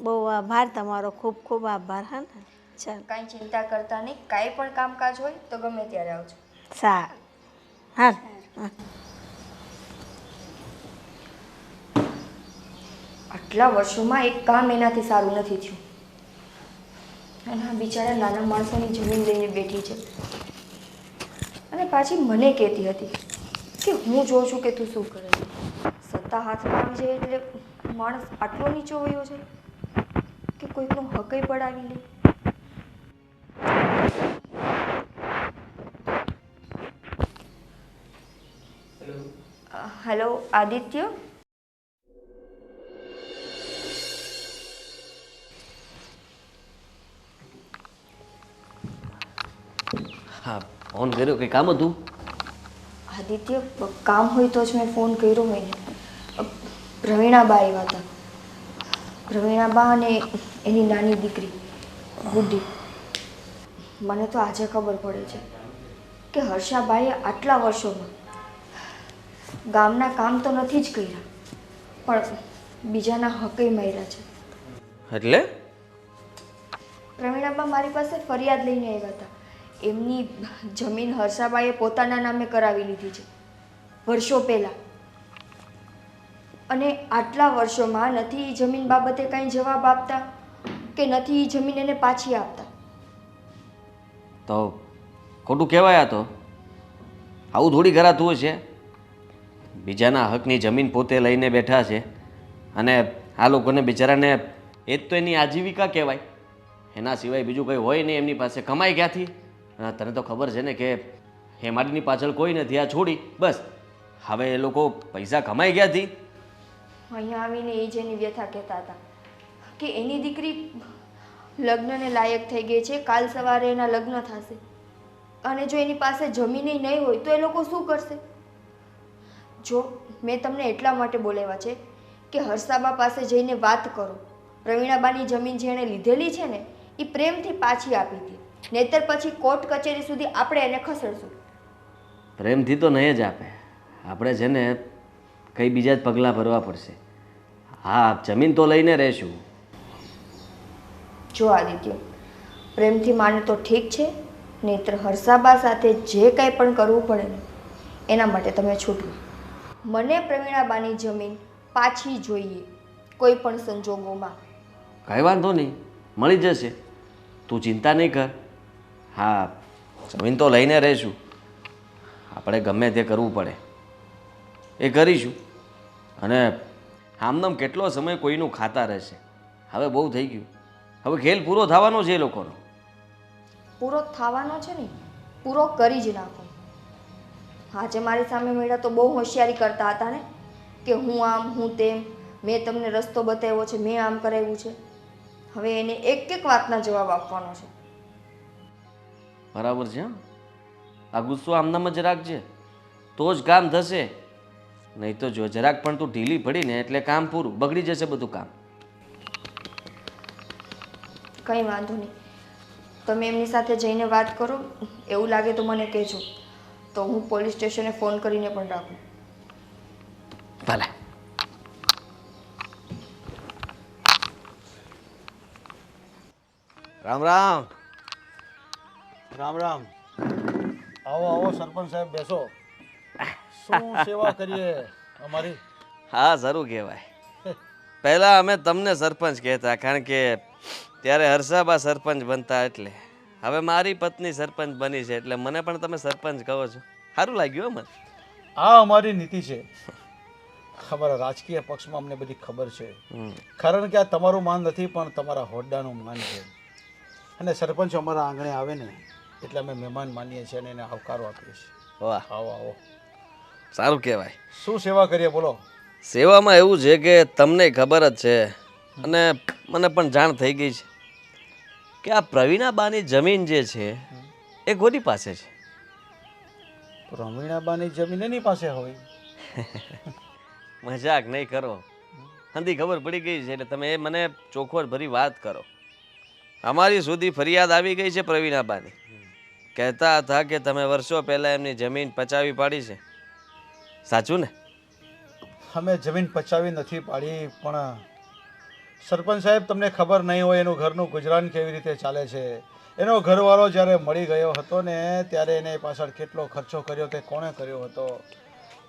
બહુ આભાર તમારો, ખૂબ ખૂબ આભાર. હા ને, ચાલ કાંઈ ચિંતા કરતા નહીં, કાંઈ પણ કામકાજ હોય તો ગમે ત્યારે આવજો. સારું. હા હા. આટલા વર્ષોમાં એક કામ એનાથી સારું નથી થયું, અને આ બિચારા નાના માણસોની જમીન લઈને બેઠી છે, અને પાછી મને કહેતી હતી કે હું જોઉં છું કે તું શું કરે છે. સત્તા હાથમાં આવી જાય એટલે માણસ આટલો નીચો વયો છે કે કોઈકનો હકય પડાવી લે. હેલો આદિત્ય. હા, ફોન કર્યો, કંઈ કામ હતું? આદિત્ય, કામ હોય તો જ મેં ફોન કર્યો હોય ને. પ્રવીણાબા આવ્યા હતા. પ્રવીણાબા અને એની નાની દીકરી ગુડ્ડી. મને તો આજે ખબર પડે છે કે હર્ષાબાઈએ આટલા વર્ષોમાં ગામના કામ તો નથી જ કર્યા, પણ બીજાના હકે માર્યા છે. એટલે પ્રવીણાબા મારી પાસે ફરિયાદ લઈને આવ્યા હતા. એમની જમીન હર્ષાબાઈએ પોતાના નામે કરાવી લીધી છે વર્ષો પહેલાં, અને આટલા વર્ષોમાં નથી એ જમીન બાબતે કંઈ જવાબ આપતા કે નથી એ જમીન એને પાછી આપતા. તો ખોટું કહેવાય. તો આવું થોડી કરાતું હોય છે. બીજાના હકની જમીન પોતે લઈને બેઠા છે અને આ લોકોને બિચારાને એ જ તો એની આજીવિકા કહેવાય. એના સિવાય બીજું કંઈ હોય નહીં એમની પાસે. કમાઈ ક્યાંથી? તને તો ખબર છે ને કે હેમાલીની પાછળ કોઈ નથી, આ છોડી બસ. હવે એ લોકો પૈસા કમાઈ ક્યાંથી? અહીંયા આવીને એ જ એની વ્યથા કહેતા હતા કે એની દીકરી લગ્નને લાયક થઈ ગઈ છે, કાલ સવારે એના લગ્ન થશે, અને જો એની પાસે જમીન નહીં હોય તો એ લોકો શું કરશે? જો મેં તમને એટલા માટે બોલાવ્યા છે કે હર્ષાબા પાસે જઈને વાત કરો. પ્રવીણાબાની જમીન જે એણે લીધેલી છે ને એ પ્રેમથી પાછી આપી દે, નહીતર પછી કોર્ટ કચેરી સુધી આપણે એને ખસેડશું. પ્રેમથી તો નહીં જ આપે. આપણે છે ને કંઈ બીજા જ પગલાં ભરવા પડશે. હા, જમીન તો લઈને રહેશું. જો આદિત્ય, પ્રેમથી માને તો ઠીક છે, નહીતર હર્ષાબા સાથે જે કંઈ પણ કરવું પડે ને એના માટે તમે છૂટવું. મને પ્રવીણાબાની જમીન પાછી જોઈએ કોઈ પણ સંજોગોમાં. કાંઈ વાંધો નહીં, મળી જશે. તું ચિંતા નહીં કર. હા, જમીન તો લઈને રહીશું. આપણે ગમે તે કરવું પડે એ કરીશું. અને આમનામ કેટલો સમય કોઈનું ખાતા રહેશે? હવે બહુ થઈ ગયું. હવે ખેલ પૂરો થવાનો છે એ લોકોનો. પૂરો થવાનો છે ને, પૂરો કરી જ નાખો. આજે મારી સામે મળ્યા તો બહુ હોશિયારી કરતા હતા ને કે હું આમ હું તેમ, મેં તમને રસ્તો બતાવ્યો છે, મેં આમ કરાવ્યું છે. હવે એને એક એક વાતના જવાબ આપવાનો છે. બરાબર છે. આ ગુસ્સો આમનામ જ રાખજે તો જ કામ થશે. નહીં તો જો જરાક પણ તું ઢીલી પડીને એટલે કામ પૂરું, બગડી જશે બધું કામ. કંઈ વાંધો નહીં, તમે એમની સાથે જઈને વાત કરો. એવું લાગે તો મને કહેજો, તો હું પોલીસ સ્ટેશને ફોન કરીને પણ રાખું. ભલે. રામ રામ. રામ રામ. આવો આવો સરપંચ સાહેબ, બેસો. શું સેવા કરીએ અમારી? હા, સારું કહેવાય. પહેલાં અમે તમને સરપંચ કહેતા, કારણ કે ત્યારે હર્ષાબા સરપંચ બનતા, એટલે હવે મારી પત્ની સરપંચ બની છે એટલે મને પણ તમે સરપંચ કહો છો. સારું લાગ્યું હો મને. આ અમારી નીતિ છે. અમારા રાજકીય પક્ષમાં અમને બધી ખબર છે. કારણ કે આ તમારું માન નથી પણ તમારા હોદ્દાનું માન છે. અને સરપંચ અમારા આંગણે આવે ને એટલે અમે મહેમાન માનીએ છીએ અને એને આવકારો આપીએ છીએ. વાહ, આવો આવો. સારું કહેવાય. શું સેવા કરીએ બોલો? સેવામાં એવું છે કે તમને ખબર જ છે અને મને પણ જાણ થઈ ગઈ છે કે આ પ્રવીણાબાની જમીન જે છે એ કોની પાસે છે? પ્રવીણાબાની જમીન એની પાસે હોય. મજાક નહીં કરો. હંધી ખબર પડી ગઈ છે એટલે તમે એ મને ચોખવટ ભરી વાત કરો. અમારી સુધી ફરિયાદ આવી ગઈ છે પ્રવીણાબાની. કહેતા હતા કે તમે વર્ષો પહેલાં એમની જમીન પચાવી પાડી છે. સાચું ને? અમે જમીન પચાવી નથી પાડી, પણ સરપંચ સાહેબ તમને ખબર નહીં હોય એનું ઘરનું ગુજરાન કેવી રીતે ચાલે છે. એનો ઘરવાળો જ્યારે મળી ગયો હતો ને ત્યારે એને પાછળ કેટલો ખર્ચો કર્યો તે કોણે કર્યો હતો,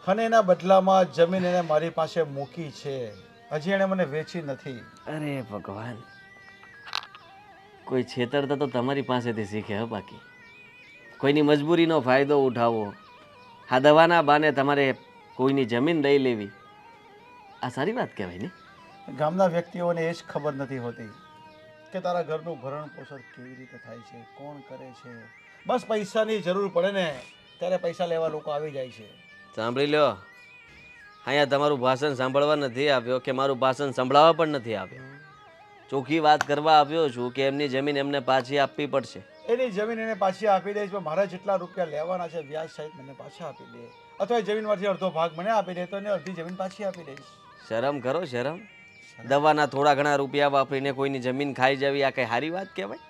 અને એના બદલામાં જમીન એને મારી પાસે મૂકી છે. હજી એણે મને વેચી નથી. અરે ભગવાન, કોઈ છેતરતા તો તમારી પાસેથી શીખે હો. બાકી કોઈની મજબૂરીનો ફાયદો ઉઠાવવો, આ દવાના બાને તમારે કોઈની જમીન લઈ લેવી, આ સારી વાત કહેવાય ને? ગામના વ્યક્તિઓને એ જ ખબર નથી હોતી કે તારા ઘરનું ભરણ પોષણ કેવી રીતે થાય છે, કોણ કરે છે. બસ પૈસાની જરૂર પડે ને ત્યારે પૈસા લેવા લોકો આવી જાય છે. સાંભળી લો, અહીંયા તમારું ભાષણ સાંભળવા નથી આવ્યો કે મારું ભાષણ સંભળાવવા પણ નથી આવ્યો. ચોખ્ખી વાત કરવા આવ્યો છું કે એમની જમીન એમને પાછી આપવી પડશે. એની જમીન એને પાછી આપી દઈશ, પણ મારા જેટલા રૂપિયા લેવાના છે વ્યાજ સહિત મને પાછા આપી દે, અથવા એ જમીનમાંથી અડધો ભાગ મને આપી દે તો એને અડધી જમીન પાછી આપી દઈશ. શરમ કરો શરમ. દવાના થોડા ઘણા રૂપિયા વાપરીને કોઈની જમીન ખાઈ જવી આ કઈ સારી વાત કહેવાય?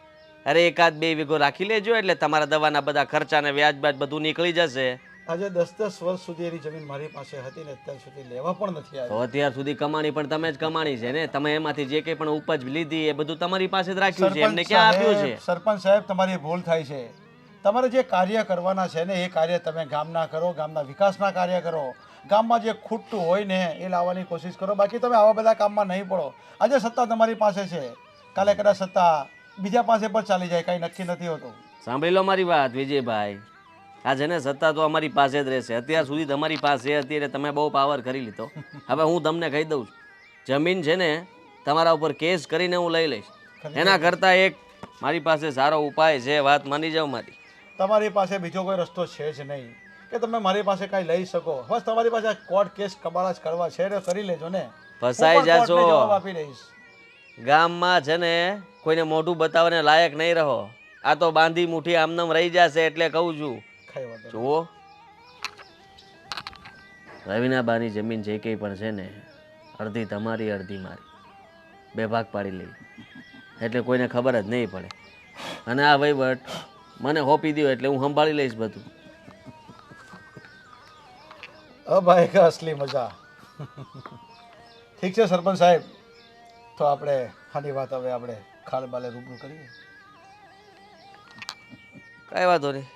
અરે એકાદ 2 વીઘો રાખી લેજો એટલે તમારા દવાના બધા ખર્ચા ને વ્યાજ બાદ બધું નીકળી જશે. આજે 10-10 વર્ષ સુધી એની જમીન મારી પાસે હતી ને અત્યાર સુધી લેવા પણ નથી તો આવી. અત્યાર સુધી કમાણી પણ તમે જ કમાણી છે ને. તમે એમાંથી જે કંઈ પણ ઉપજ લીધી એ બધું તમારી પાસે જ રાખ્યું છે, એમને ક્યાં આપ્યું છે? સરપંચ સાહેબ, તમારી ભૂલ થાય છે. તમારે જે કાર્ય કરવાના છે ને એ કાર્ય તમે ગામના કરો, ગામના વિકાસના કાર્ય કરો. ગામમાં જે ખૂટતું હોય ને એ લાવવાની કોશિશ કરો. બાકી તમે આવા બધા કામમાં નહીં પડો. આજે સત્તા તમારી પાસે છે, કાલે કદાચ સત્તા બીજા પાસે પણ ચાલી જાય, કાંઈ નક્કી નથી હોતું. સાંભળી લો મારી વાત વિજયભાઈ. આ છે ને સત્તા તો અમારી પાસે જ રહેશે. અત્યાર સુધી તમારી પાસે હતી એટલે તમે બહુ પાવર કરી લીધો. હવે હું તમને કહી દઉં છું, જમીન છે ને તમારા ઉપર કેસ કરીને હું લઈ લઈશ. એના કરતાં એક મારી પાસે સારો ઉપાય છે, વાત માની જાઓ મારી. તમારી પાસે બીજો કોઈ રસ્તો છે જ નહીં કે તમે મારી પાસે કાંઈ લઈ શકો. બસ તમારી પાસે કોર્ટ કેસ કબાડા જ કરવા છે તો કરી લેજો ને. ફસાઈ હું પણ જાશો. કોર્ટને જવાબ આપી દઈશ. ગામમાં છે ને કોઈને મોઢું બતાવવાને લાયક નહીં રહો. આ તો બાંધી મુઠ્ઠી આમનામ રહી જશે એટલે કહું છું. કઈ વાંધો નહીં. જુઓ, રવિનાબાની જમીન જે કંઈ પણ છે ને અડધી તમારી અડધી મારી, 2 ભાગ પાડી લઈ એટલે કોઈને ખબર જ નહીં પડે. અને આ વહીવટ મને સોંપી દો એટલે હું સંભાળી લઈશ બધું. ભાઈ કે અસલી મજા. ઠીક છે સરપંચ સાહેબ, તો આપણે આની વાત હવે આપણે ખાલ બાલે રૂબરૂ કરીએ. કાંઈ વાંધો નહીં.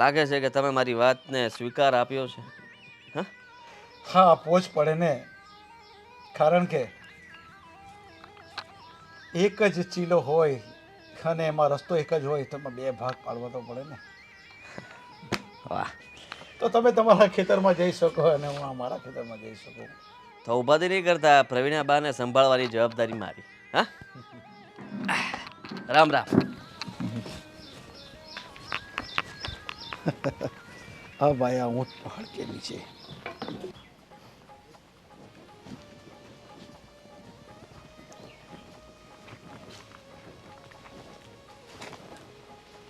લાગે છે કે તમે મારી વાતને સ્વીકાર આપ્યો છે. હા હા, આપવો જ પડે ને, કારણ કે એક જ ચીલો હોય અને એમાં રસ્તો એક જ હોય તો એમાં 2 ભાગ પાડવો તો પડે ને. વાહ. તો તમે તમારા ખેતરમાં જઈ શકો અને હું અમારા ખેતરમાં જઈ શકું. તો ઉપાધિ નહીં કરતા, પ્રવીણાબાને સંભાળવાની જવાબદારી મારી. હા, રામ રામ. હા ભાઈ, આ ઊંટ પહાડ કેવી છે.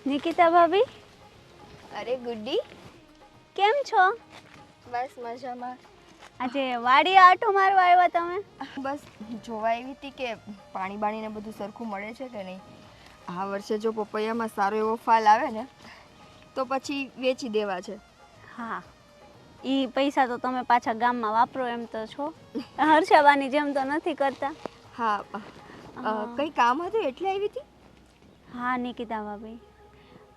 નિકિતા ભાભી, અરે ગુડ્ડી, કેમ છો? બસ મજામાં. આજે વાડી આટો મારવા આવ્યા તમે? બસ જોવા એવી હતી કે પાણી બાણીને બધું સરખું મળે છે કે નહીં. આ વર્ષે જો પપૈયામાં સારો એવો ફાલ આવે ને તો પછી વેચી દેવા છે. હા, એ પૈસા તો તમે પાછા ગામમાં વાપરો એમ તો છો. હર્ષાબાની જેમ તો નથી કરતા. હા, કંઈ કામ હતું એટલે આવી હતી. હા નિકિતા ભાભી,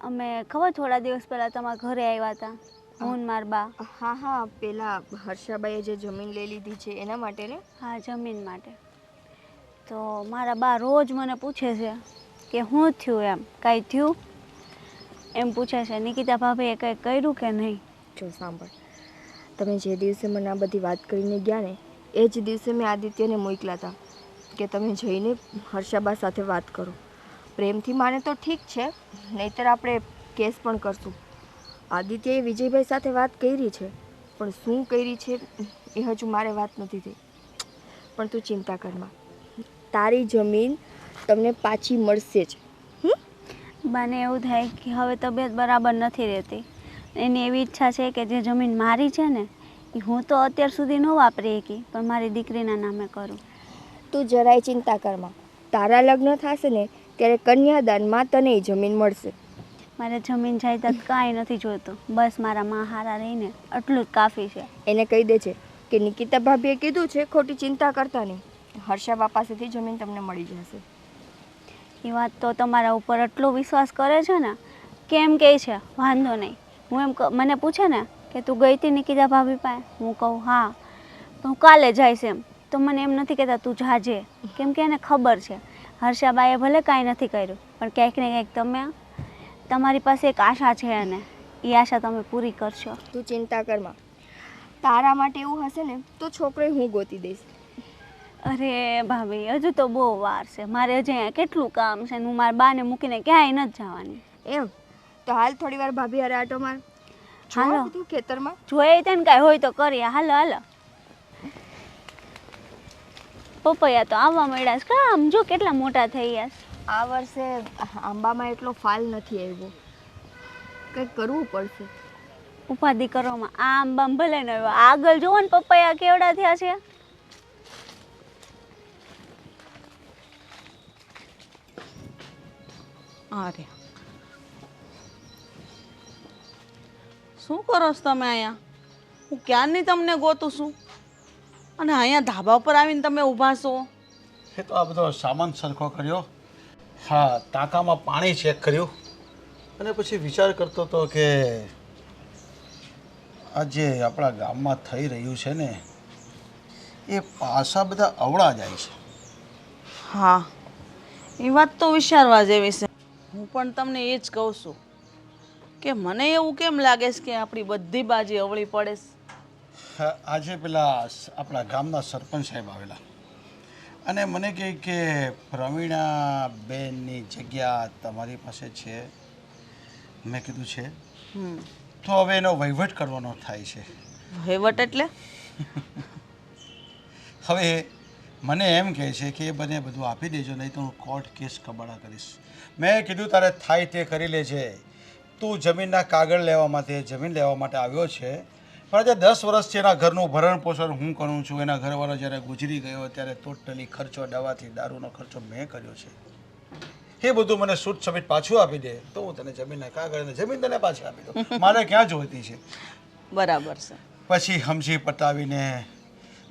અમે ખબર થોડા દિવસ પહેલાં તમારા ઘરે આવ્યા હતા, હું ને મારા બા. હા હા, પેલા હર્ષાબાઈએ જે જમીન લઈ લીધી છે એના માટે ને. હા, જમીન માટે. તો મારા બા રોજ મને પૂછે છે કે શું થયું, એમ કાંઈ થયું એમ પૂછે છે. નિકિતા ભાભીએ કંઈ કર્યું કે નહીં? જો સાંભળ, તમે જે દિવસે મને આ બધી વાત કરીને ગયા ને એ જ દિવસે મેં આદિત્યને મોકલ્યા હતા કે તમે જઈને હર્ષાબા સાથે વાત કરો. પ્રેમથી માને તો ઠીક છે, નહીંતર આપણે કેસ પણ કરશું. આદિત્યએ વિજયભાઈ સાથે વાત કરી છે, પણ શું કરી છે એ હજુ મારે વાત નથી થઈ. પણ તું ચિંતા કરમાં, તારી જમીન તમને પાછી મળશે જ. બાને એવું થાય કે હવે તબિયત બરાબર નથી રહેતી. એની એવી ઈચ્છા છે કે જે જમીન મારી છે ને એ હું તો અત્યાર સુધી ન વાપરી શકી, પણ મારી દીકરીના નામે કરું. તું જરાય ચિંતા કરમાં, તારા લગ્ન થશે ને ત્યારે કન્યાદાનમાં તને જમીન મળશે. મારે જમીન જાયદાદ કાંઈ નથી જોઈતું, બસ મારા મા હારા રહીને એટલું જ કાફી છે. એને કહી દે છે કે નિકિતા ભાભીએ કીધું છે ખોટી ચિંતા કરતા નહીં, હર્ષાબા પાસેથી જમીન તમને મળી જશે. એ વાત તો તમારા ઉપર એટલો વિશ્વાસ કરે છે ને, કેમ કહે છે વાંધો નહીં. હું એમ મને પૂછે ને કે તું ગઈ હતી નિકિતા ભાભી પાસે, હું કહું હા, તો હું કાલે જઈશ એમ. તો મને એમ નથી કહેતા તું જાજે, કેમ કે એને ખબર છે હર્ષાબાએ ભલે કાંઈ નથી કર્યું પણ ક્યાંક ને ક્યાંક તમે તમારી પાસે એક આશા છે અને એ આશા તમે પૂરી કરશો. તું ચિંતા કરમાં, તારા માટે એવું હશે ને તો છોકરો હું ગોતી દઈશ. અરે ભાભી, હજુ તો બહુ વાર છે, મારે હજી અહીંયા કેટલું કામ છે ને હું મારા બાને મૂકીને ક્યાંય નથી જવાની. એમ તો હાલ થોડી વાર ભાભી હારે આટો માર. હાલો. તું ખેતરમાં જોઈએ તેને કાંઈ હોય તો કરીએ. હાલો હાલો. પપૈયા તો આવવા મળ્યા છે, આમ જો કેટલા મોટા થઈ ગયા છે. આ વર્ષે આંબામાં એટલો ફાલ નથી આવ્યો, કંઈક કરવું પડશે. ઉપાધિ કરવામાં આમ બામ ભલે ન આવ્યો, આગળ જોવો ને પપૈયા કેવડા થયા છે. અરે શું કરો છો તમે અહીંયા? હું ક્યારની તમને ગોતું છું અને અહીંયા ધાબા પર આવીને તમે ઊભા છો. એ તો આ બધો સામાન સરખો કર્યો, હા, ટાંકામાં પાણી ચેક કર્યું અને પછી વિચાર કરતો હતો કે આ જે આપણા ગામમાં થઈ રહ્યું છે ને એ પાસા બધા અવળા જાય છે. હા, એ વાત તો વિચારવા જેવી છે. હું પણ તમને એ જ કહું છું કે મને એવું કેમ લાગે છે કે આપણી બધી બાજી અવળી પડે છે. હા, આજે પેલા આપણા ગામના સરપંચ સાહેબ આવેલા અને મને કહે કે પ્રવીણાબેનની જગ્યા તમારી પાસે છે. મેં કીધું છે. તો હવે એનો વહીવટ કરવાનો થાય છે. વહીવટ એટલે? હવે મને એમ કહે છે કે એ બને બધું આપી દેજો, નહીં તો હું કોર્ટ કેસ કબાડા કરીશ. મેં કીધું તારે થાય તે કરી લેજે. તું જમીનના કાગળ લેવા માટે જમીન લેવા માટે આવ્યો છે, પણ આજે 10 વર્ષથી એના ઘરનું ભરણ પોષણ હું કરું છું. એના ઘરવાળો જ્યારે ગુજરી ગયો ત્યારે ટોટલી ખર્ચો દવાથી દારૂનો ખર્ચો મેં કર્યો છે. એ બધું મને સૂટ સમેટ પાછું આપી દે તો હું તને જમીનના કાગળ અને જમીન તને પાછી આપી દઉં. મારે ક્યાં જોઈતી છે? બરાબર છે. પછી સમજી પતાવીને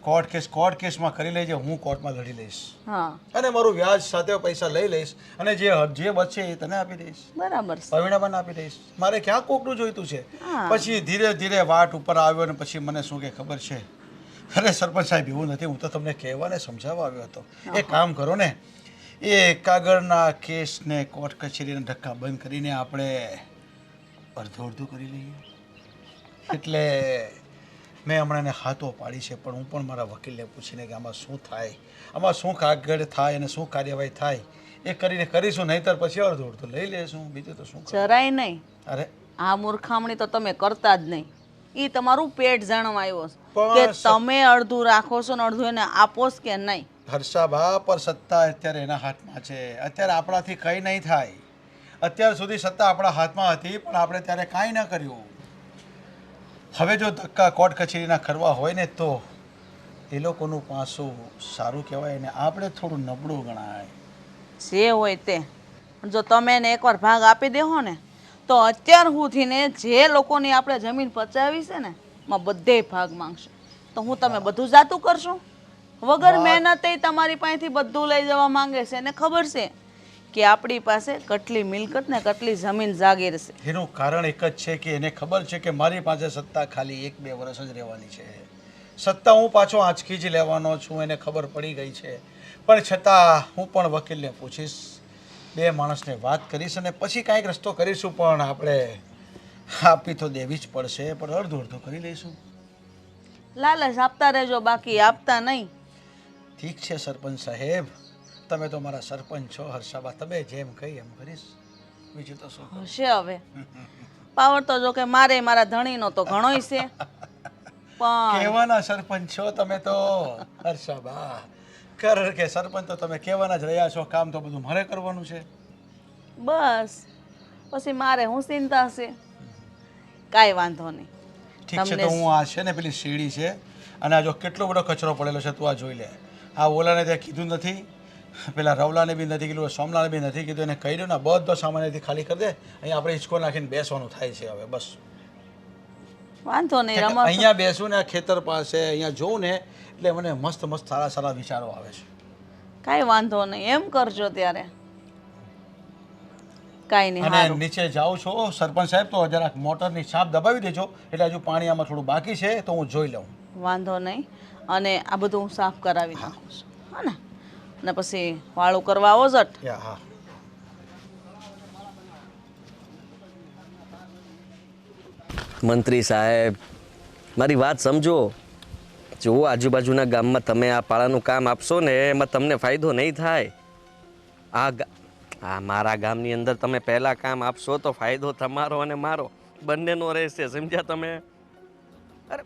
કોર્ટ કેસમાં કરી લેજે, હું કોર્ટમાં લડી લઈશ. હા, અને મારું વ્યાજ સાથે પૈસા લઈ લઈશ અને જે બચશે એ તને આપી દઈશ. બરાબર છે. પરિણામ આપી દઈશ. મારે ક્યાં કોકનું જોઈતું છે? પછી ધીરે ધીરે વાટ ઉપર આવ્યો ને પછી મને શું કે ખબર છે, અરે સરપંચ સાહેબ એવું નથી, હું તો તમને કહેવાને સમજાવવા આવ્યો હતો. એક કામ કરો ને, એ કાગળના કેસને કોર્ટ કચેરીના ધક્કા બંધ કરીને આપણે અડધું અડધું કરી લઈએ. એટલે મેં હમણાં એને હાથો પાડી છે, પણ હું પણ મારા વકીલને પૂછીને કે આમાં શું થાય, આમાં શું કાગળ થાય અને શું કાર્યવાહી થાય એ કરીને કરીશું, નહીંતર પછી અડધું અડધું લઈ લઈશું. બીજું તો શું? જરાય નહીં. અરે આ મૂર્ખામણી તો તમે કરતા જ નહીં. એ તમારું પેટ જાણવા આવ્યો છે પણ કે તમે અડધું રાખો છો ને અડધું એને આપો છો કે નહીં. હર્ષાભા, પર સત્તા અત્યારે એના હાથમાં છે. અત્યારે આપણાથી કંઈ નહીં થાય. અત્યાર સુધી સત્તા આપણા હાથમાં હતી પણ આપણે ત્યારે કાંઈ ન કર્યું. હવે જો ધક્કા કોર્ટ કચેરીના કરવા હોય ને તો એ લોકોનું પાસું સારું કહેવાય ને આપણે થોડું નબળું ગણાય. જે હોય તે. જો તમે એને એકવાર ભાગ આપી દેહો ને તો અત્યાર સુધીને જે લોકોની આપણે જમીન પચાવી છે ને એમાં બધે ભાગ માંગશે. તો હું તમે બધું જાતું કરશો? વગર મહેનતે તમારી પાસેથી બધું લઈ જવા માંગે છે. એને ખબર છે કે આપણી પાસે કેટલી મિલકત ને કેટલી જમીન જાગીર છે. એનું કારણ એક જ છે કે એને ખબર છે કે મારી પાસે સત્તા ખાલી 1-2 વર્ષ જ રહેવાની છે. સત્તા હું પાછો આંચકી જ લેવાનો છું, એને ખબર પડી ગઈ છે. પણ છતાં હું પણ વકીલને પૂછીશ, 2 માણસને વાત કરીશ અને પછી કાંઈક રસ્તો કરીશું. પણ આપણે આપી તો દેવી જ પડશે, પણ અડધું અડધું કરી લઈશું. લાલચ આપતા રહેજો, બાકી આપતા નહીં. ઠીક છે સરપંચ સાહેબ, તમે તો મારા સરપંચ છો. હર્ષાબા, તમે જેમ કહી એમ કરીશ. બીજું તો શું હશે હવે પાવર તો જો કે મારે મારા ધણીનો તો ઘણોય છે, પણ કહેવાના સરપંચ છો તમે તો. હર્ષાબા, કારણ કે સરપંચ તો તમે કહેવાના જ રહ્યા છો, કામ તો બધું મારે કરવાનું છે. બસ પછી મારે હું ચિંતા છે. કાંઈ વાંધો નહીં. ઠીક છે, તો હું આ છે ને પેલી સીડી છે અને આ જો કેટલો બધો કચરો પડેલો છે તું આ જોઈ લે. આ ઓલાને ત્યાં કીધું નથી, પેલા રવલાને બી નથી કીધું, સોમલાને બી નથી કીધું, એને કહી દો ને બધો સામાનથી ખાલી કરી દે. અહીંયા આપણે હિંચકો નાખીને બેસવાનું થાય છે હવે. બસ વાંધો નહીં. રમત અહીંયા બેસું ને આ ખેતર પાસે અહીંયા જોઉં ને એટલે મને મસ્ત મસ્ત સારા સારા વિચારો આવે છે. કાંઈ વાંધો નહીં, એમ કરજો ત્યારે. કાંઈ નહીં. અને સારું. નીચે જાઉં છો સરપંચ સાહેબ તો જરાક મોટરની છાપ દબાવી દેજો, એટલે હજુ પાણી આમાં થોડું બાકી છે તો હું જોઈ લઉં. વાંધો નહીં. અને આ બધું હું સાફ કરાવી નાખું છું. હા ને? અને પછી વાળું કરવા આવો જટ. હા. મંત્રી સાહેબ, મારી વાત સમજો. જો આજુબાજુના ગામમાં તમે આ પાળાનું કામ આપશો ને એમાં તમને ફાયદો નહીં થાય. આ મારા ગામની અંદર તમે પહેલાં કામ આપશો તો ફાયદો તમારો અને મારો બંનેનો રહેશે. સમજ્યા તમે? અરે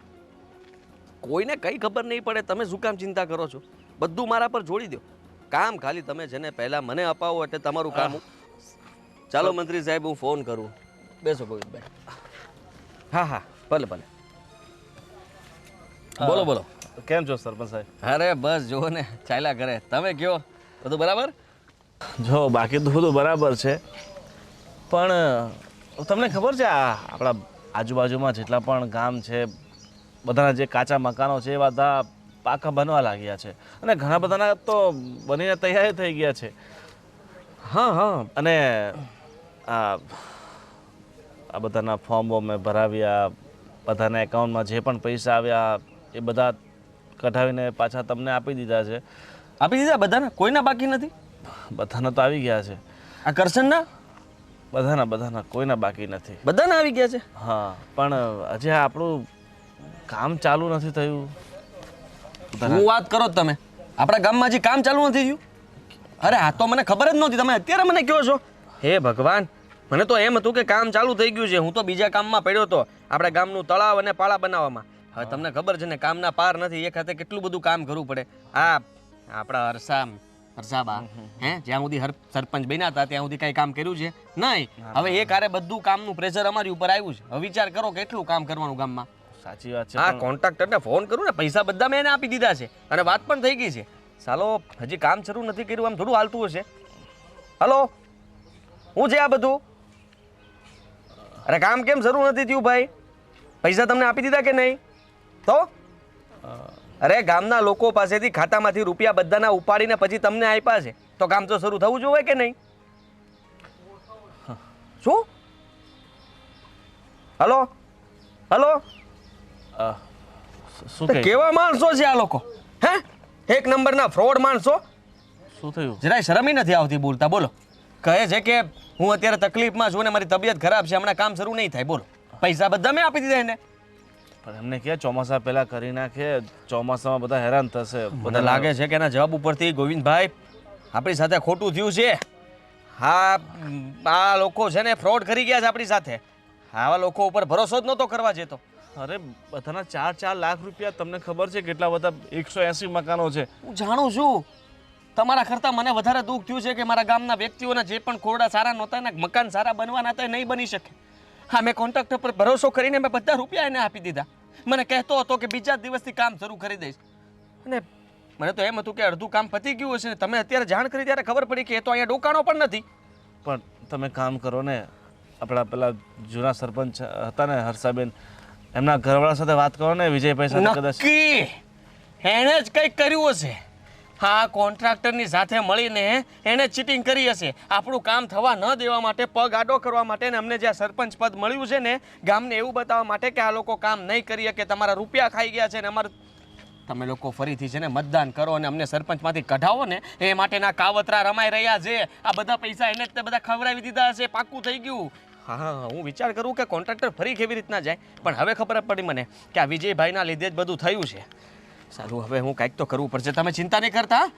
કોઈને કંઈ ખબર નહીં પડે, તમે શું કામ ચિંતા કરો છો? બધું મારા પર છોડી દો. કામ ખાલી તમે જેને પહેલાં મને અપાવો એટલે તમારું કામ. ચાલો મંત્રી સાહેબ, હું ફોન કરું. બેસો ગોવિંદભાઈ. હા, ભલે. બોલો બોલો. કેમ છો સરપંચ સાહેબ? અરે બસ જુઓ ને, ચાલ્યા કરે. તમે કયો, બધું બરાબર? જો બાકી તો બધું બરાબર છે, પણ તમને ખબર છે આ આપણા આજુબાજુમાં જેટલા પણ ગામ છે બધાના જે કાચા મકાનો છે એ બધા પાકા બનવા લાગ્યા છે અને ઘણા બધાના તો બનીને તૈયાર થઈ ગયા છે. હા હા અને આ આ બધાના ફોર્મ મેં ભરાવ્યા, બધાના એકાઉન્ટમાં જે પણ પૈસા આવ્યા એ બધા કઢાવીને પાછા તમને આપી દીધા છે. આપી દીધા બધાને? કોઈના બાકી નથી? બધાના તો આવી ગયા છે. આ કરશનના? બધાના કોઈના બાકી નથી. બધાના આવી ગયા છે? હા, પણ હજી આપણું કામ ચાલુ નથી થયું. હું વાત કરો તમે, આપણા ગામમાં હજી કામ ચાલુ નથી થયું? અરે આ તો મને ખબર જ નહોતી, તમે અત્યારે મને કહો છો? હે ભગવાન, મને તો એમ હતું કે કામ ચાલુ થઈ ગયું છે. હું તો બીજા કામમાં પડ્યો હતો, આપણા ગામનું તળાવ અને પાળા બનાવવામાં. હવે તમને ખબર છે ને, કામના પાર નથી. એક હાથે કેટલું બધું કામ કરવું પડે. આ આપણા હર્ષાબા જ્યાં સુધી સરપંચ બન્યા હતા ત્યાં સુધી કઈ કામ કર્યું છે નહીં. હવે એ કારે બધું કામનું પ્રેશર અમારી ઉપર આવ્યું છે. હવે વિચાર કરો કેટલું કામ કરવાનું ગામમાં. સાચી વાત છે. હા, કોન્ટ્રાક્ટરને ફોન કરું ને, પૈસા બધા મેં એને આપી દીધા છે અને વાત પણ થઈ ગઈ છે. સાલો હજી કામ શરૂ નથી કર્યું, આમ થોડું હાલતું હશે. હલો, હું છે આ બધું? અરે કામ કેમ શરૂ નથી થયું ભાઈ? પૈસા તમને આપી દીધા કે નહીં? તો અરે ગામના લોકો પાસેથી ખાતામાંથી રૂપિયા બધાના ઉપાડીને પછી તમને આપ્યા છે, તો કામ તો શરૂ થવું જોઈએ કે નહીં? શું? હલો હલો, શું કહે? કેવા માણસો છે આ લોકો? હે, એક નંબરના ફ્રોડ માણસો. શું થયું? જરાય શરમ નથી આવતી બોલતા. બોલો, કહે છે કે હું અત્યારે તકલીફમાં છું ને મારી તબિયત ખરાબ છે, હમણાં કામ શરૂ નહીં થાય. બોલો, પૈસા બધા મેં આપી દીધા એને. પણ એમને કે ચોમાસા પહેલા કરી નાખે, ચોમાસામાં બધા હેરાન થશે. મને લાગે છે કે એના જવાબ ઉપરથી ગોવિંદભાઈ આપણી સાથે ખોટું થયું છે. હા, આ લોકો છે ને ફ્રોડ કરી ગયા છે આપણી સાથે. આવા લોકો ઉપર ભરોસો જ નહોતો કરવા જેતો. અરે બધાના 4-4 લાખ રૂપિયા, તમને ખબર છે કેટલા બધા? 180 મકાનો છે. હું જાણું છું, તમારા કરતાં મને વધારે દુઃખ થયું છે કે મારા ગામના વ્યક્તિઓના જે પણ કોરડા સારા નહોતા ને મકાન સારા બનવાના હતા એ નહીં બની શકે. હા, મેં કોન્ટ્રાક્ટર પર ભરોસો કરીને મેં બધા રૂપિયા એને આપી દીધા. મને કહેતો હતો કે બીજા દિવસથી કામ શરૂ કરી દઈશ, અને મને તો એમ હતું કે અડધું કામ પતી ગયું હશે ને તમે અત્યારે જાણ કરી ત્યારે ખબર પડી કે એ તો અહીંયા ડોકાણો પણ નથી. પણ તમે કામ કરો ને, આપણા પેલા જૂના સરપંચ હતા ને હર્ષાબેન, એમના ઘરવાળા સાથે વાત કરો ને, વિજયભાઈ સાથે. કદાચ નક્કી એણે જ કંઈક કર્યું હશે. હા, કોન્ટ્રાક્ટરની સાથે મળીને એણે ચીટિંગ કરી હશે. આપણું કામ થવા ન દેવા માટે, પગ આડો કરવા માટે, ને અમને જે સરપંચ પદ મળ્યું છે ને ગામને એવું બતાવવા માટે કે આ લોકો કામ નહીં કરી શકે, તમારા રૂપિયા ખાઈ ગયા છે ને અમારે. તમે લોકો ફરીથી છે ને મતદાન કરો અને અમને સરપંચમાંથી કઢાવો ને, એ માટેના કાવતરા રમાઈ રહ્યા છે. આ બધા પૈસા એને જ તે બધા ખવડાવી દીધા હશે, પાક્કું થઈ ગયું. હા, હું વિચાર કરું કે કોન્ટ્રાક્ટર ફરી કેવી રીતના જાય, પણ હવે ખબર પડી મને કે આ વિજયભાઈના લીધે જ બધું થયું છે. સારું, હવે હું કંઈક તો કરવું પડશે. તમે ચિંતા નહીં કરતા,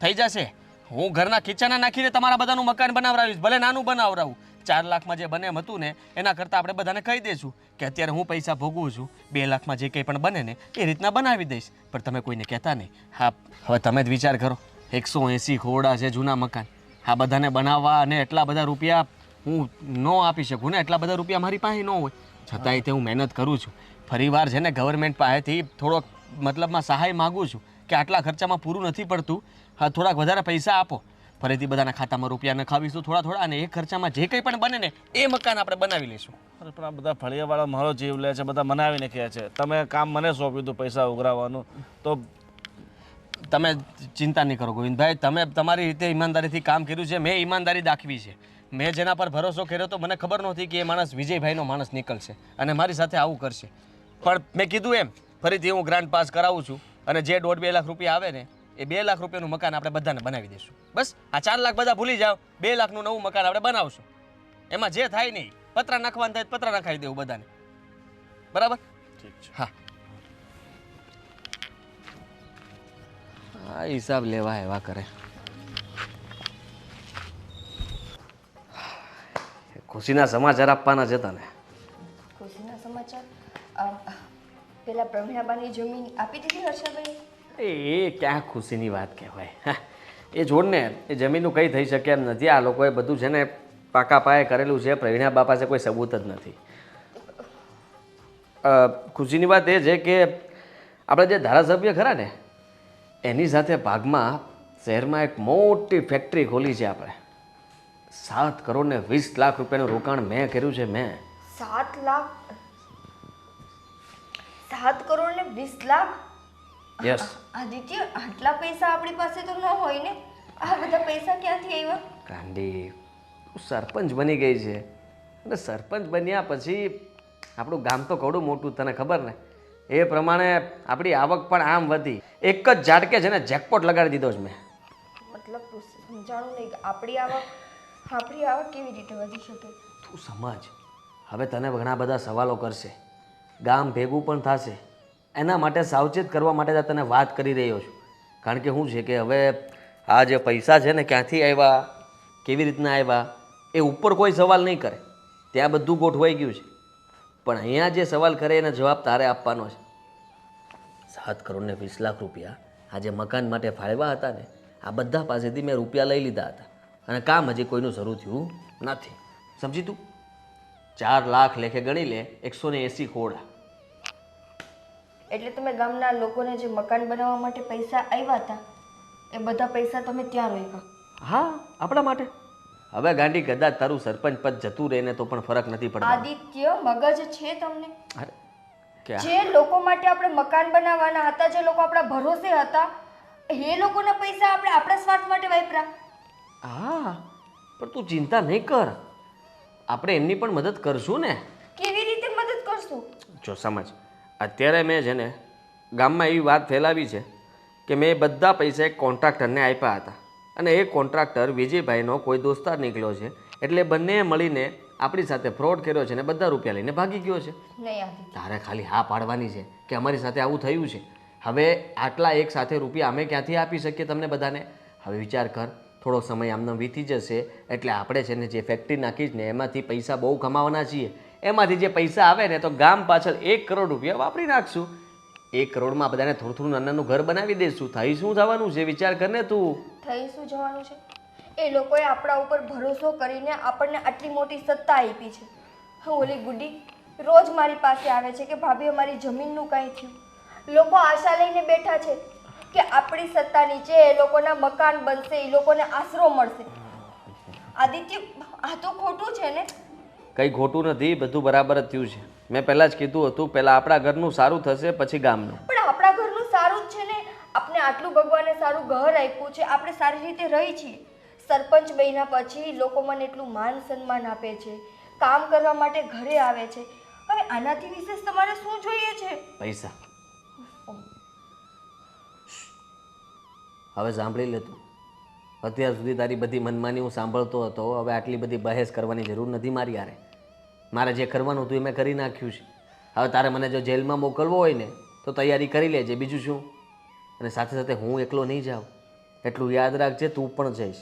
થઈ જશે. હું ઘરના કિચના નાખીને તમારા બધાનું મકાન બનાવડાવીશ, ભલે નાનું બનાવડાવું. 4 લાખમાં જે બને એમ હતું ને એના કરતાં આપણે બધાને કહી દઈશું કે અત્યારે હું પૈસા ભોગવું છું, 2 લાખમાં જે કંઈ પણ બને ને એ રીતના બનાવી દઈશ. પણ તમે કોઈને કહેતા નહીં. હા, હવે તમે જ વિચાર કરો, 180 ખોરડા છે જૂના મકાન, આ બધાને બનાવવા અને એટલા બધા રૂપિયા હું ન આપી શકું ને. એટલા બધા રૂપિયા મારી પાસે ન હોય, છતાંય તે હું મહેનત કરું છું. ફરીવાર છે ને ગવર્મેન્ટ પાસેથી થોડોક મતલબમાં સહાય માગું છું કે આટલા ખર્ચામાં પૂરું નથી પડતું, હા થોડાક વધારે પૈસા આપો. ફરીથી બધાના ખાતામાં રૂપિયા નખાવીશું થોડા, અને એ ખર્ચામાં જે કંઈ પણ બને ને એ મકાન આપણે બનાવી લઈશું. અરે પણ આ બધા ફળિયાવાળા મારો જીવ લે છે, બધા મનાવીને કહે છે. તમે કામ મને સોંપ્યું હતું પૈસા ઉઘરાવવાનું, તો તમે ચિંતા નહીં કરો ગોવિંદભાઈ. તમે તમારી રીતે ઈમાનદારીથી કામ કર્યું છે, મેં ઈમાનદારી દાખવી છે. મેં જેના પર ભરોસો કર્યો તો મને ખબર નહોતી કે એ માણસ વિજયભાઈનો માણસ નીકળશે અને મારી સાથે આવું કરશે. પણ મેં કીધું એમ, ફરીથી હું ગ્રાન્ટ પાસ કરાવું છું અને જે 1.5-2 લાખ રૂપિયા આવે ને એ 2 લાખ રૂપિયાનું મકાન આપણે બધાને બનાવી દઈશું. બસ આ 4 લાખ બધા ભૂલી જાઓ, 2 લાખનું નવું મકાન આપણે બનાવશું. એમાં જે થાય નહીં, પતરા નાખવાના થાય પતરા નખાવી દેવું બધાને. બરાબર? ઠીક છે. હા, આ હિસાબ લેવા એવા કરે. ખુશીના સમાચાર આપવાના છે તને. ખુશીના સમાચાર? પેલા પ્રવીણાબાની જમીન આપી દીધી હર્ષાભાઈ? એ ક્યાં ખુશીની વાત કહેવાય. હા, એ છોડ ને, એ જમીનનું કંઈ થઈ શકે એમ નથી. આ લોકોએ બધું છે ને પાકા પાયે કરેલું છે. પ્રવીણા બા પાસે કોઈ સબૂત જ નથી. ખુશીની વાત એ છે કે આપણે જે ધારાસભ્ય ખરા ને એની સાથે ભાગમાં શહેરમાં એક મોટી ફેક્ટરી ખોલી છે આપણે. 7 કરોડ ને 20 લાખ રૂપિયાનું રોકાણ મેં કર્યું છે મેં. 7 લાખ 7 કરોડ ને 20 લાખ? યસ. આદિત્ય, આટલા પૈસા આપણી પાસે તો ન હોય ને. આ બધા પૈસા ક્યાંથી આવ્યા? ગાંડી, તું સરપંચ બની ગઈ છે અને સરપંચ બન્યા પછી આપણું ગામ તો કવડું મોટું, તને ખબર ને? એ પ્રમાણે આપણી આવક પણ આમ વધી. એક જ ઝાટકે છે ને જેકપોટ લગાડી દીધો છે મેં. મતલબ તું સમજાણું નહીં કે આપણી આવક કેવી રીતે વધી શકે? તું સમજ. હવે તને ઘણા બધા સવાલો કરશે, ગામ ભેગું પણ થશે. એના માટે સાવચેત કરવા માટે જ તને વાત કરી રહ્યો છું. કારણ કે શું છે કે હવે આ જે પૈસા છે ને ક્યાંથી આવ્યા, કેવી રીતના આવ્યા, એ ઉપર કોઈ સવાલ નહીં કરે. ત્યાં બધું ગોઠવાઈ ગયું છે. પણ અહીંયા જે સવાલ કરે એનો જવાબ તારે આપવાનો છે. 7 કરોડ ને 20 લાખ રૂપિયા આ જે મકાન માટે ફાળવ્યા હતા ને, આ બધા પાસેથી મેં રૂપિયા લઈ લીધા હતા અને કામ હજી કોઈનું શરૂ થયું નથી. સમજી તું? 4 લાખ લેખે ગણી લે, 180 ખોડા. એટલે તમે ગામના લોકોને જે મકાન બનાવવા માટે પૈસા આવ્યા હતા એ બધા પૈસા તમે ત્યાં રોક્યા? હા, આપણા માટે. હવે ગાંડી, કદાચ તારું સરપંચ પદ જતું રહે ને તો પણ ફરક નથી પડતો. આદિત્ય, મગજ છે તમને? અરે કે જે લોકો માટે આપણે મકાન બનાવવાના હતા, જે લોકો આપણા ભરોસે હતા, એ લોકોના પૈસા આપણે આપણા સ્વાર્થ માટે વાપર્યા. હા, પણ તું ચિંતા નહીં કર, આપણે એમની પણ મદદ કરશું ને. કેવી રીતે મદદ કરશું? જો સમજ, અત્યારે મેં છે ને ગામમાં એવી વાત ફેલાવી છે કે મેં બધા પૈસા એક કોન્ટ્રાક્ટરને આપ્યા હતા અને એ કોન્ટ્રાક્ટર વિજયભાઈનો કોઈ દોસ્તાર નીકળ્યો છે, એટલે બંને મળીને આપણી સાથે ફ્રોડ કર્યો છે ને બધા રૂપિયા લઈને ભાગી ગયો છે. નહીં આદિત્ય, તારે ખાલી હા પાડવાની છે કે અમારી સાથે આવું થયું છે. હવે આટલા એક સાથે રૂપિયા અમે ક્યાંથી આપી શકીએ તમને બધાને? હવે વિચાર કર, થોડો સમય આમને વીતી જશે એટલે આપણે છે ને જે ફેક્ટરી નાખીશ ને એમાંથી પૈસા બહુ કમાવાના છીએ. એમાંથી જે પૈસા આવે ને તો ગામ પાછળ 1 કરોડ રૂપિયા વાપરી નાખશું. 1 કરોડમાં બધાને થોડું થોડું નાનું ઘર બનાવી દઈશું. થઈ શું જવાનું છે વિચાર કરને તું. થઈ શું જવાનું છે? એ લોકોએ આપણા ઉપર ભરોસો કરીને આપણને આટલી મોટી સત્તા આપી છે. ઓલી ગુડી રોજ મારી પાસે આવે છે કે ભાભી અમારી જમીનનું કાંઈ થયું. લોકો આશા લઈને બેઠા છે કે આપણી સત્તા નીચે એ લોકોના મકાન બનશે, એ લોકોને આશરો મળશે. આદિત્ય, આ તો ખોટું છે ને? કંઈ ખોટું નથી, બધું બરાબર જ થયું છે. મેં પહેલાં જ કીધું હતું, પહેલાં આપણા ઘરનું સારું થશે પછી ગામનું. પણ આપણા ઘરનું સારું જ છે ને. આપણે આટલું ભગવાને સારું ઘર આપ્યું છે, આપણે સારી રીતે રહી છીએ. સરપંચ બન્યા પછી લોકો મને એટલું માન સન્માન આપે છે, કામ કરવા માટે ઘરે આવે છે. હવે આનાથી વિશેષ તમારે શું જોઈએ છે? પૈસા. હવે સાંભળી લે તું. અત્યાર સુધી તારી બધી મનમાની હું સાંભળતો હતો. હવે આટલી બધી બહેસ કરવાની જરૂર નથી મારી યારે. મારે જે કરવાનું હતું એ મેં કરી નાખ્યું છે. હવે તારે મને જો જેલમાં મોકલવો હોય ને તો તૈયારી કરી લેજે, બીજું શું. અને સાથે સાથે હું એકલો નહીં જાઉં, એટલું યાદ રાખજે, તું પણ જઈશ.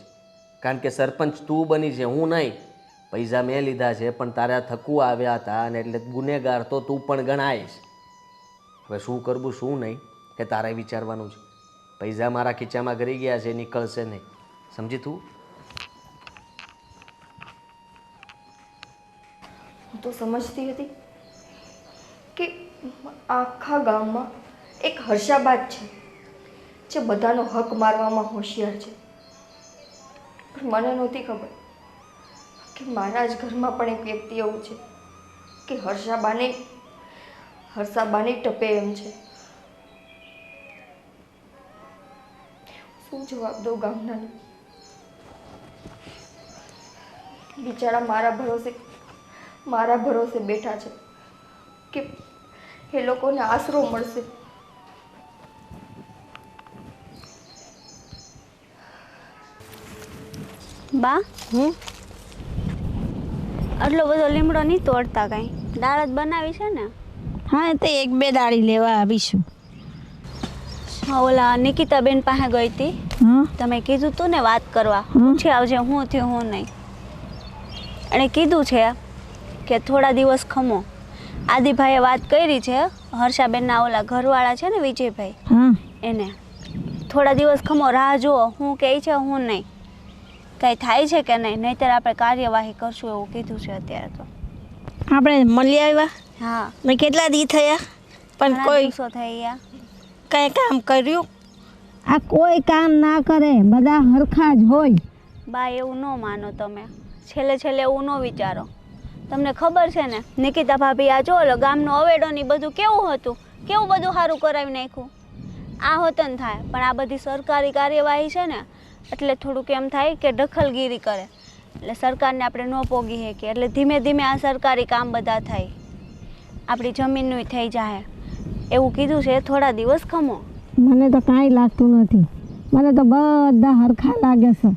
કારણ કે સરપંચ તું બની છે, હું નહીં. પૈસા મેં લીધા છે પણ તારા થકું આવ્યા હતા અને એટલે ગુનેગાર તો તું પણ ગણાઈશ. હવે શું કરવું શું નહીં કે તારે વિચારવાનું છે. પૈસા મારા ખીચામાં ગરી ગયા છે, નીકળશે નહીં. સમજી તું? હું તો સમજતી હતી કે આખા ગામમાં એક હર્ષાબાદ છે જે બધાનો હક મારવામાં હોશિયાર છે. પણ મને નહોતી ખબર કે મારા જ ઘરમાં પણ એક વ્યક્તિ એવું છે કે હર્ષાબાને ટપે એમ છે. શું જવાબ દઉં ગામનાને? બિચારા મારા ભરોસે બેઠા છે કે એ લોકોને આશરો મળશે. બા, આટલો બધો લીમડો નહીં તોડતા, કાંઈ દાળ જ બનાવી છે ને? હા, તો 1-2 દાળી લેવા આવીશું. ઓલા નિકિતાબેન પાસે ગઈ હતી, તમે કીધું તું ને વાત કરવા, પૂછી આવજે હું થયું હું નહીં. એણે કીધું છે કે થોડા દિવસ ખમો. આદિભાઈએ વાત કરી છે, હર્ષાબેનના ઓલા ઘરવાળા છે ને વિજયભાઈ, એને થોડા દિવસ ખમો, રાહ જુઓ હું કહે છે હું નહીં. કંઈ થાય છે કે નહીં, નહીંતર આપણે કાર્યવાહી કરશું એવું કીધું છે અત્યારે તો. આપણે મળી આવ્યા? હા. મેં કેટલા દી થયા પણ કોઈ દિવસો થઈ ગયા, કંઈ કામ કર્યું? આ કોઈ કામ ના કરે, બધા હરખા જ હોય. બા એવું ન માનો તમે, છેલ્લે છેલ્લે એવું ન વિચારો. તમને ખબર છે ને નિકિતા ભાભી આ જો ગામનો અવેડો ને બધું કેવું હતું, કેવું બધું સારું કરાવી નાખ્યું. આ હોતન થાય પણ આ બધી સરકારી કાર્યવાહી છે ને એટલે થોડુંક એમ થાય કે દખલગીરી કરે એટલે સરકારને આપણે ન પોગી શકીએ. એટલે ધીમે ધીમે આ સરકારી કામ બધા થાય, આપણી જમીનનું થઈ જાય એવું કીધું છે. થોડા દિવસ ખમો. મને તો કાંઈ લાગતું નથી. મને તો બધા હરખા લાગે છે.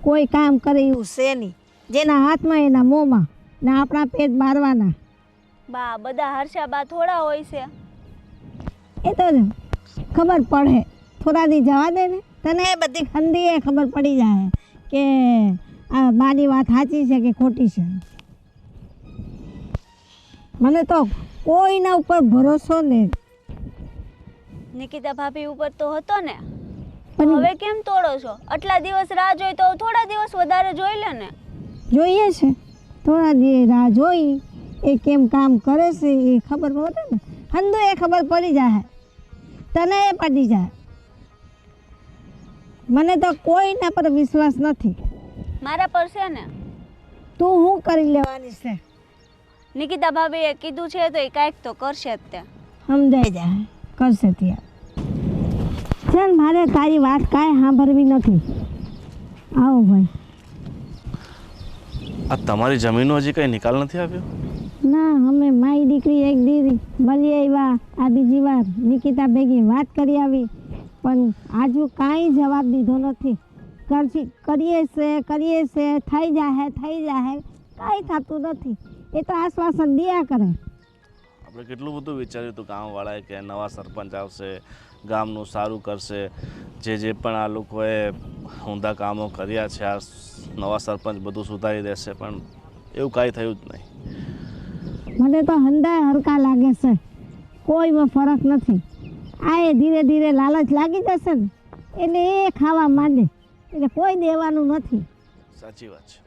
કોઈ કામ કરે એવું છે નહીં. જેના હાથમાં એના મોંમાં ને આપણા પેટ મારવાના. બા બધા હર્ષા બા થોડા હોય છે. એ તો ખબર પડે. થોડા દી જવા દે ને તને એ બધી ખંડીએ ખબર પડી જાય કે આ બાની વાત સાચી છે કે ખોટી છે. મને તો કોઈના ઉપર ભરોસો નહીં. નિકિતા ભાભી ઉપર તો હતો ને, પણ હવે કેમ તોડો છો? આટલા દિવસ રાહ જોઈ તો થોડા દિવસ વધારે જોઈ લે ને. જોઈએ છે થોડા દી રાહ જોઈ એ કેમ કામ કરે છે એ ખબર પડે ને. હંદો એ ખબર પડી જાય, તને એ પડી જાય. મને તો કોઈના પર વિશ્વાસ નથી. મારા પર છે ને. તું શું કરી લેવાની છે? નિકિતા ભાભીએ કીધું છે તો એ કાંઈક તો કરશે જ તે. સમજાઈ જાય, કરશે ત્યાં. ચાલ, મારે તારી વાત કાંઈ સાંભળવી નથી. આવો ભાઈ. આ તમારી જમીનનો હજી કંઈ નિકાલ નથી આવ્યો? ના, અમે મારી દીકરી એક દીદી મળી આવ્યા આ બીજી વાર નિકિતા ભેગી વાત કરી આવી પણ આજુ કાંઈ જવાબ દીધો નથી. કરીએ છે થઈ જાય કાંઈ થતું નથી. એ તો આશ્વાસન દિયા કરે. આપણે કેટલું બધું વિચાર્યું હતું ગામવાળાએ કે નવા સરપંચ આવશે, ગામનું સારું કરશે, જે પણ આ લોકોએ ઊંધા કામો કર્યા છે આ નવા સરપંચ બધું સુધારી દેશે, પણ એવું કાંઈ થયું જ નહીં. મને તો હંધાય હરકા લાગે છે, કોઈમાં ફરક નથી. આ એ ધીરે ધીરે લાલચ લાગી જશે ને એટલે એ ખાવા માંડે, એટલે કોઈ દેવાનું નથી. સાચી વાત છે.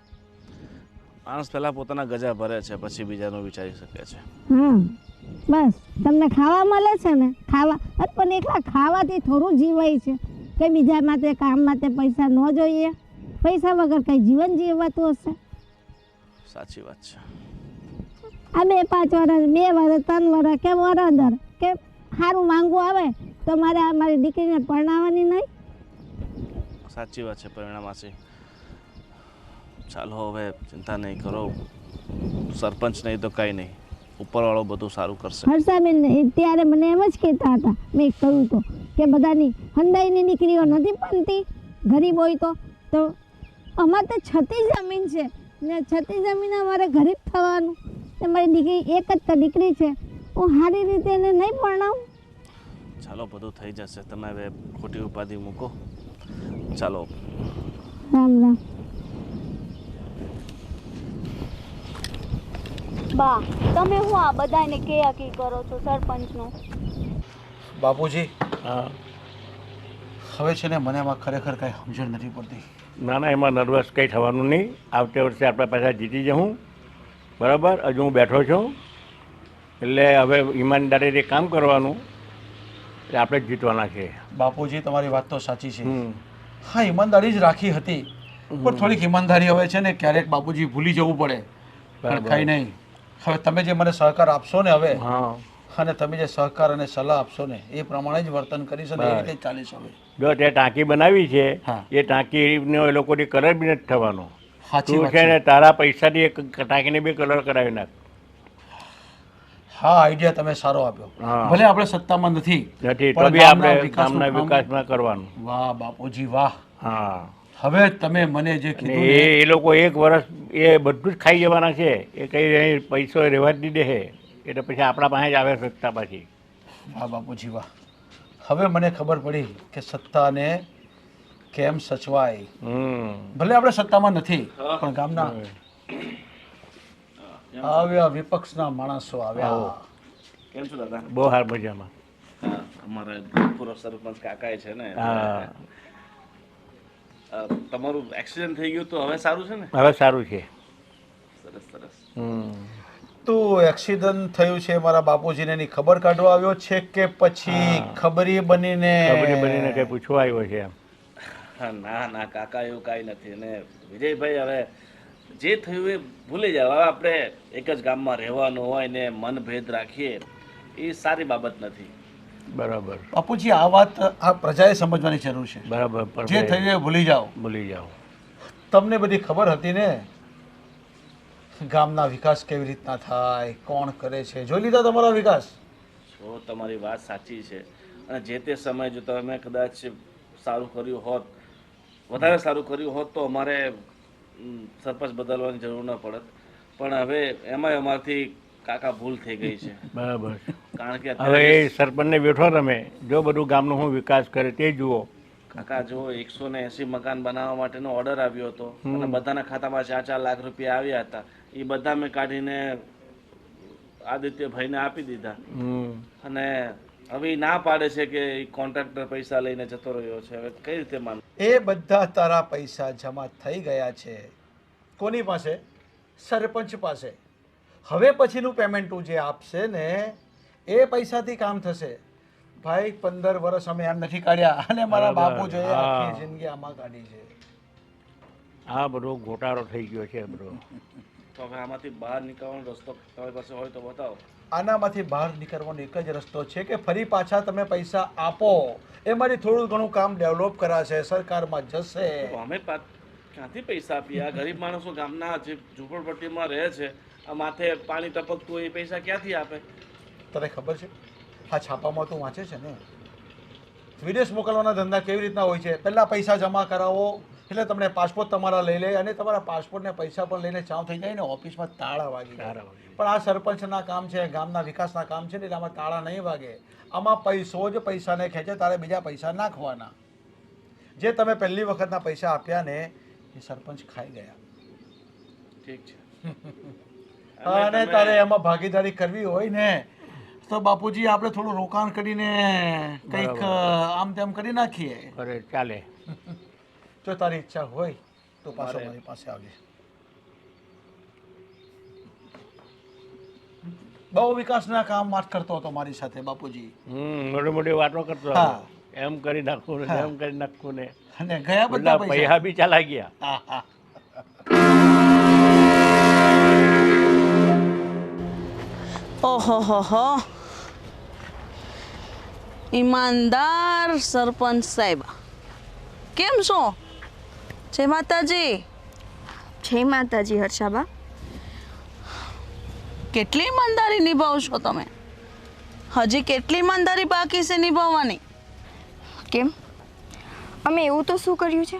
માણસ પહેલાં પોતાના ગજા ભરે છે પછી બીજાનું વિચારી શકે છે. હા, બસ તમને ખાવા મળે છે ને ખાવા, પણ એકલા ખાવાથી થોડું જીવાય છે કે બીજા માટે કામ માટે પૈસા ન જોઈએ? પૈસા વગર કંઈ જીવન જીવાતું હશે? સાચી વાત છે. આ 2-5 વર્ષ 2 વર્ષ 3 વર્ષ કે વરદર કે સારું માંગવું આવે તો મારે મારી દીકરીને પરણાવવાની નહીં? સાચી વાત છે પરિણામાસી. ચાલો હવે ચિંતા નહીં કરો, સરપંચ નહીં તો કાંઈ નહીં, ઉપરવાળો બધું સારું કરશે. હર્ષાબેન ત્યારે મને એમ જ કહેતા હતા, મેં કહ્યું તો કે બધાની હંદાઈની દીકરીઓ નથી બનતી, ગરીબ હોય તો અમારે તો 36 જમીન છે ને 36 જમીન અમારે ગરીબ થવાનું. મારી દીકરી એક જ તો દીકરી છે, હું સારી રીતે એને નહીં પરણાવું? ચાલો બધું થઈ જશે, તમે હવે ખોટી ઉપાધિ મૂકો. ચાલો, રામ રામ. બા તમે હું આ બધાને કેયાકી કરો છો સરપંચનું? બાપુજી, હવે છે ને મને એમાં ખરેખર કાંઈ સમજણ નથી પડતી. ના ના, એમાં નર્વસ કંઈ થવાનું નહીં. આવતે વર્ષે આપણે પાછા જીતી જવું, બરાબર? હજુ હું બેઠો છું એટલે હવે ઈમાનદારીથી કામ કરવાનું, એટલે આપણે જ જીતવાના છે. બાપુજી તમારી વાત તો સાચી છે. હા, ઈમાનદારી જ રાખી હતી પણ થોડીક ઈમાનદારી હવે છે ને ક્યારેક બાપુજી ભૂલી જવું પડે. પણ કંઈ નહીં, હવે તમે જે મને સહકાર આપશો ને હવે, અને તમે જે સહકાર અને સલાહ આપશો ને એ પ્રમાણે જ વર્તન કરીશ અને એ રીતે ચાલીશ. હવે જો તે ટાંકી બનાવી છે એ ટાંકીનો એ લોકોથી કલર બી નથી થવાનો. તું છે ને તારા પૈસાથી એક ટાંકીને બી કલર કરાવી નાખ. હા, આઈડિયા તમે સારો આપ્યો. ભલે આપણે સત્તામાં નથી તો બી આપણે ગામના વિકાસમાં કરવાનું. વાહ બાપુજી વાહ. હા, હવે તમે મને જે કીધું એ લોકો 1 વર્ષ એ બધું જ ખાઈ જવાના છે. એ કંઈ પૈસો રહેવા જ નહીં દે, એટલે પછી આપણા પાસે જ આવે સત્તા પાછી. વાહ બાપુજી વાહ. હવે મને ખબર પડી કે સત્તાને કેમ સચવાય. ભલે આપણે સત્તામાં નથી પણ ગામના આવ્યા વિપક્ષના માણસો આવ્યા. કેમ છો દાદા? બહુ સાર મજામાં. અમારે પૂરો સરપંચ કાકાએ છે ને, તમારું એક્સિડન્ટ થઈ ગયું તો હવે સારું છે ને? હવે સારું છે. સરસ સરસ. તો એક્સિડન્ટ થયું છે મારા બાપુજીને એની ખબર કાઢવા આવ્યો છે કે પછી ખબરી બનીને કંઈ પૂછવા આવ્યો છે? ના ના કાકા એવું કાંઈ નથી અને વિજયભાઈ હવે જે થયું એ ભૂલી જાવ. હવે આપણે એક જ ગામમાં રહેવાનું હોય ને મનભેદ રાખીએ એ સારી બાબત નથી. બરાબર બાપુજી આ વાત આ પ્રજાએ સમજવાની જરૂર છે. બરાબર જે થયું એ ભૂલી જાઓ. ભૂલી જાઓ. તમને બધી ખબર હતી ને ગામના વિકાસ કેવી રીતના થાય, કોણ કરે છે, જોઈ લીધા તમારા વિકાસ. તો તમારી વાત સાચી છે અને જે તે સમયે જો તમે કદાચ સારું કર્યું હોત, વધારે સારું કર્યું હોત તો અમારે સરપંચ બદલવાની જરૂર ન પડત. પણ હવે એમાંય અમારથી કાકા ભૂલ થઈ ગઈ છે. બરાબર. કારણ કે હવે એ સરપંચને બેઠો તમે જો બધું ગામનો હું વિકાસ કરે તે જુઓ. કાકા જો 180 મકાન બનાવવા માટેનો ઓર્ડર આવ્યો હતો અને બધાના ખાતામાં 4-4 લાખ રૂપિયા આવ્યા હતા. એ બધા મેં કાઢીને આદિત્યભાઈને આપી દીધા અને હવે ઈ ના પાડે છે કે કોન્ટ્રાક્ટર પૈસા લઈને જતો રહ્યો છે. હવે કઈ રીતે માન? એ બધા તારા પૈસા જમા થઈ ગયા છે. કોની પાસે? સરપંચ પાસે. હવે પછીનું પેમેન્ટ તું જે આપશે ને એ પૈસાથી કામ થશે. ભાઈ 15 વર્ષ અમે એમ નથી કાઢ્યા અને મારા બાપુ જોઈએ આખી જિંદગી આમાં કાઢી છે. આ બધો ગોટાળો થઈ ગયો છે બધો. તો હવે આમાંથી બહાર નીકળવાનો રસ્તો તમારી પાસે હોય તો બતાવો. આનામાંથી બહાર નીકળવાનો એક જ રસ્તો છે કે ફરી પાછા તમે પૈસા આપો. એમાંથી થોડું ઘણું કામ ડેવલપ કરાશે, સરકારમાં જશે. તો અમે ક્યાંથી પૈસા આપીએ? આ ગરીબ માણસો ગામના જે ઝૂંપડપટ્ટીમાં રહે છે, આ માથે પાણી ટપકતું હોય એ પૈસા ક્યાંથી આપે? તને ખબર છે આ છાપામાં તું વાંચે છે ને વિદેશ મોકલવાના ધંધા કેવી રીતના હોય છે? પહેલાં પૈસા જમા કરાવો એટલે તમને પાસપોર્ટ તમારા લઈ લે અને તમારા પાસપોર્ટને પૈસા પણ લઈને ચાવ થઈ જાય ને ઓફિસમાં તાળા વાગી જાય. પણ આ સરપંચના કામ છે, ગામના વિકાસના કામ છે ને એટલે આમાં તાળા નહીં વાગે. આમાં પૈસો જ પૈસાને ખેંચે, તારે બીજા પૈસા નાખવાના. જે તમે પહેલી વખતના પૈસા આપ્યા ને એ સરપંચ ખાઈ ગયા. ઠીક છે. અને તારે એમાં ભાગીદારી કરવી હોય ને તો બાપુજી આપણે થોડું રોકાણ કરીને કંઈક આમ તેમ કરી નાખીએ. અરે ચાલે. જો તારી ઈચ્છા હોય તો પાછો મારી પાસે આવજે. બહુ વિકાસના કામ વાત કરતો હતો મારી સાથે બાપુજી. મોટી મોટી વાતો કરતો હા. એમ કરી નાખું ને એમ કરી નાખું ને અને ગયા બધા પૈસા બી ચાલા ગયા. હા હા. ઓહો હો ઈમાનદાર સરપંચ સાહેબ, કેમ છો? જય માતાજી. જય માતાજી હર્ષાબા. કેટલી ઈમાનદારી નિભાવો છો તમે? હજી કેટલી ઈમાનદારી બાકી છે નિભાવવાની? કેમ? અમે એવું તો શું કર્યું છે?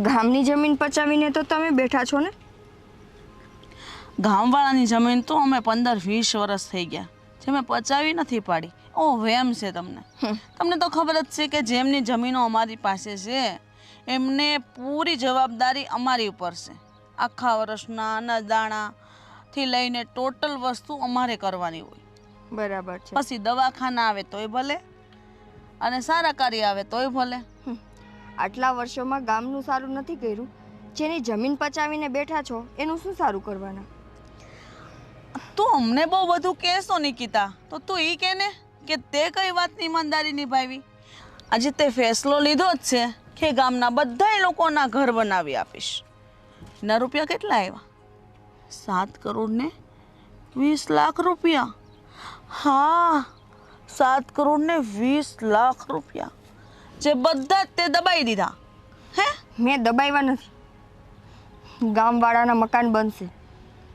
ગામની જમીન પચાવીને તો તમે બેઠા છો ને. ગામવાળાની જમીન તો અમે 15-20 વર્ષ થઈ ગયા જે મેં પચાવી નથી પાડી. ઓ વેમ છે તમને. તમને તો ખબર જ છે કે જેમની જમીનો અમારી પાસે છે એમને પૂરી જવાબદારી અમારી ઉપર છે. આખા વર્ષના અનાદાણાથી લઈને ટોટલ વસ્તુ અમારે કરવાની હોય. બરાબર છે. પછી દવાખાના આવે તોય ભલે અને સારા કાર્ય આવે તોય ભલે. આટલા વર્ષોમાં ગામનું સારું નથી કર્યું, જેની જમીન પચાવીને બેઠા છો એનું શું સારું કરવાના? તું અમને બહુ બધું કહેશો નિકિતા, તો તું એ કહે ને કે તે કઈ વાતની ઈમાનદારી નિભાવી. આજે તે ફેસલો લીધો જ છે કે ગામના બધા લોકોના ઘર બનાવી આપીશ. એના રૂપિયા કેટલા આવ્યા? 7 કરોડ ને 20 લાખ રૂપિયા. હા, 7 કરોડ ને 20 લાખ રૂપિયા જે બધા જ તે દબાઈ દીધા. હે? મેં દબાવ્યા નથી. ગામવાળાના મકાન બનશે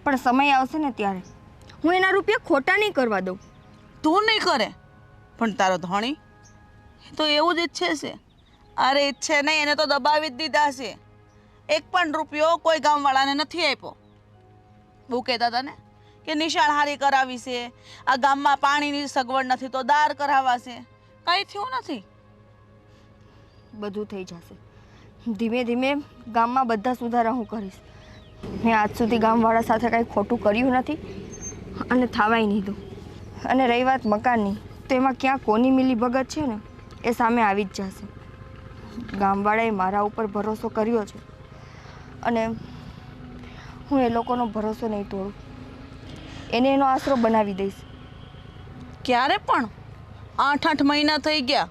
પણ સમય આવશે ને ત્યારે હું એના રૂપિયા ખોટા નહીં કરવા દઉં. તું નહીં કરે પણ તારો ધણી તો એવું જ ઈચ્છે છે. અરે ઈચ્છે નહીં, એને તો દબાવી જ દીધા છે. 1 પણ રૂપિયો કોઈ ગામવાળાને નથી આપ્યો. બહુ કહેતા હતા ને કે નિશાળ હારી કરાવી છે, આ ગામમાં પાણીની સગવડ નથી તો દાર કરાવવા છે. કંઈ થયું નથી. બધું થઈ જશે. ધીમે ધીમે ગામમાં બધા સુધારા હું કરીશ. મેં આજ સુધી ગામવાળા સાથે કાંઈ ખોટું કર્યું નથી અને થવાય નહીં દઉં. અને રહી વાત મકાનની, તો એમાં ક્યાં કોની મિલીભગત છે ને એ સામે આવી જ જશે. ગામવાળાએ મારા ઉપર ભરોસો કર્યો છે અને હું એ લોકોનો ભરોસો નહીં તોડું. એને એનો આશરો બનાવી દઈશ. ક્યારે પણ 8-8 મહિના થઈ ગયા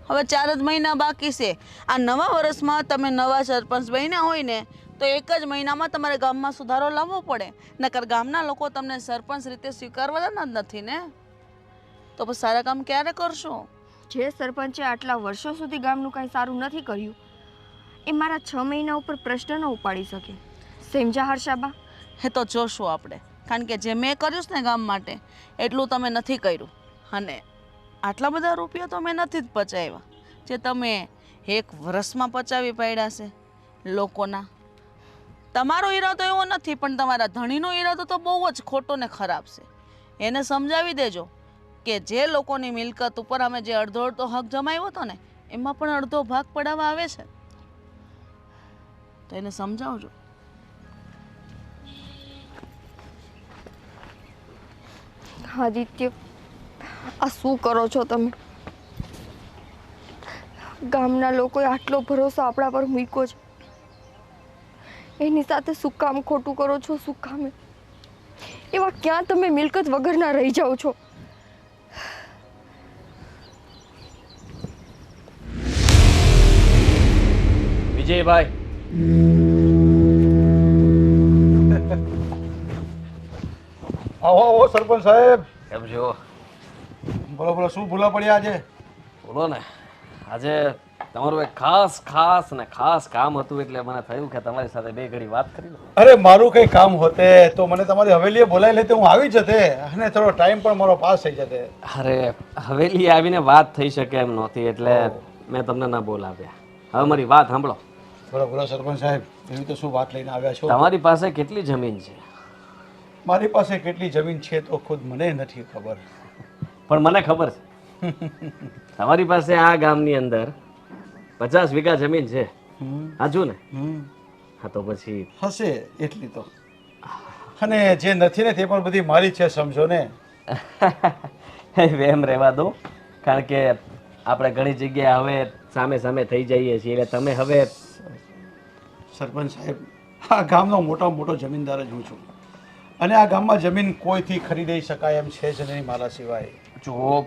હવે 4 જ મહિના બાકી છે. આ નવા વર્ષમાં તમે નવા સરપંચ બન્યા હોય ને તો 1 જ મહિનામાં તમારે ગામમાં સુધારો લાવવો પડે, નકર ગામના લોકો તમને સરપંચ રીતે સ્વીકારવાના જ નથી ને. તો પછી સારા કામ ક્યારે કરશો? જે સરપંચે આટલા વર્ષો સુધી ગામનું કાંઈ સારું નથી કર્યું એ મારા 6 મહિના ઉપર પ્રશ્ન ન ઉપાડી શકે. સમજા હર્ષાબા? એ તો જોશું આપણે, કારણ કે જે મેં કર્યું છે ને ગામ માટે એટલું તમે નથી કર્યું, અને આટલા બધા રૂપિયા તો મેં નથી જ પચાવ્યા જે તમે 1 વર્ષમાં પચાવી પાડ્યા છે લોકોના. તમારો ઈરાદો એવો નથી, પણ તમારા ધણીનો ઈરાદો તો બહુ જ ખોટો ને ખરાબ છે. એને સમજાવી દેજો કે જે લોકોની મિલકત ઉપર અમે જે અડધો હક જમાવ્યો હતો ને એમાં પણ અડધો ભાગ પડાવવા આવે છે, તો એને સમજાવજો. આદિત્ય, આ શું કરો છો તમે? ગામના લોકોએ આટલો ભરોસો આપણા પર મૂક્યો છે, એની સાથે શું કામ ખોટું કરો છો? શું કામે? એવા ક્યાં તમે મિલકત વગરના રહી જાઓ છો? વિજયભાઈ, આવો આવો સરપંચ સાહેબ. કેમ છો? બોલો બોલો, શું ભૂલા પડ્યા આજે? બોલો ને, આજે તમારું એક ખાસ કામ હતું, એટલે મને થયું કે તમારી સાથે 2 ઘડી વાત કરી લઉં. અરે મારું કંઈ કામ હોતે તો મને તમારી હવેલીએ બોલાવી લેતે, હું આવી જતે અને થોડો ટાઈમ પણ મારો પાસ થઈ જતે. અરે હવેલી આવીને વાત થઈ શકે એમ નહોતી, એટલે મેં તમને ના બોલાવ્યા. હવે મારી વાત સાંભળો. બોલો બોલો સરપંચ સાહેબ, એવી તો શું વાત લઈને આવ્યા છો? તમારી પાસે કેટલી જમીન છે? મારી પાસે કેટલી જમીન છે તો ખુદ મને નથી ખબર, પણ મને ખબર છે. તમારી પાસે આ ગામની અંદર 50 વીઘા જમીન છે, હાજુ ને? હા, તો પછી હશે એટલી તો. અને જે નથી ને તે પણ બધી મારી છે, સમજો ને. એમ રહેવા દો, કારણ કે આપણે ઘણી જગ્યાએ હવે સામે સામે થઈ જઈએ છીએ, એટલે તમે હવે. સરપંચ સાહેબ, આ ગામનો મોટો જમીનદાર જ હું છું, અને આ ગામમાં જમીન કોઈથી ખરીદી શકાય એમ છે જ નહીં મારા સિવાય. જો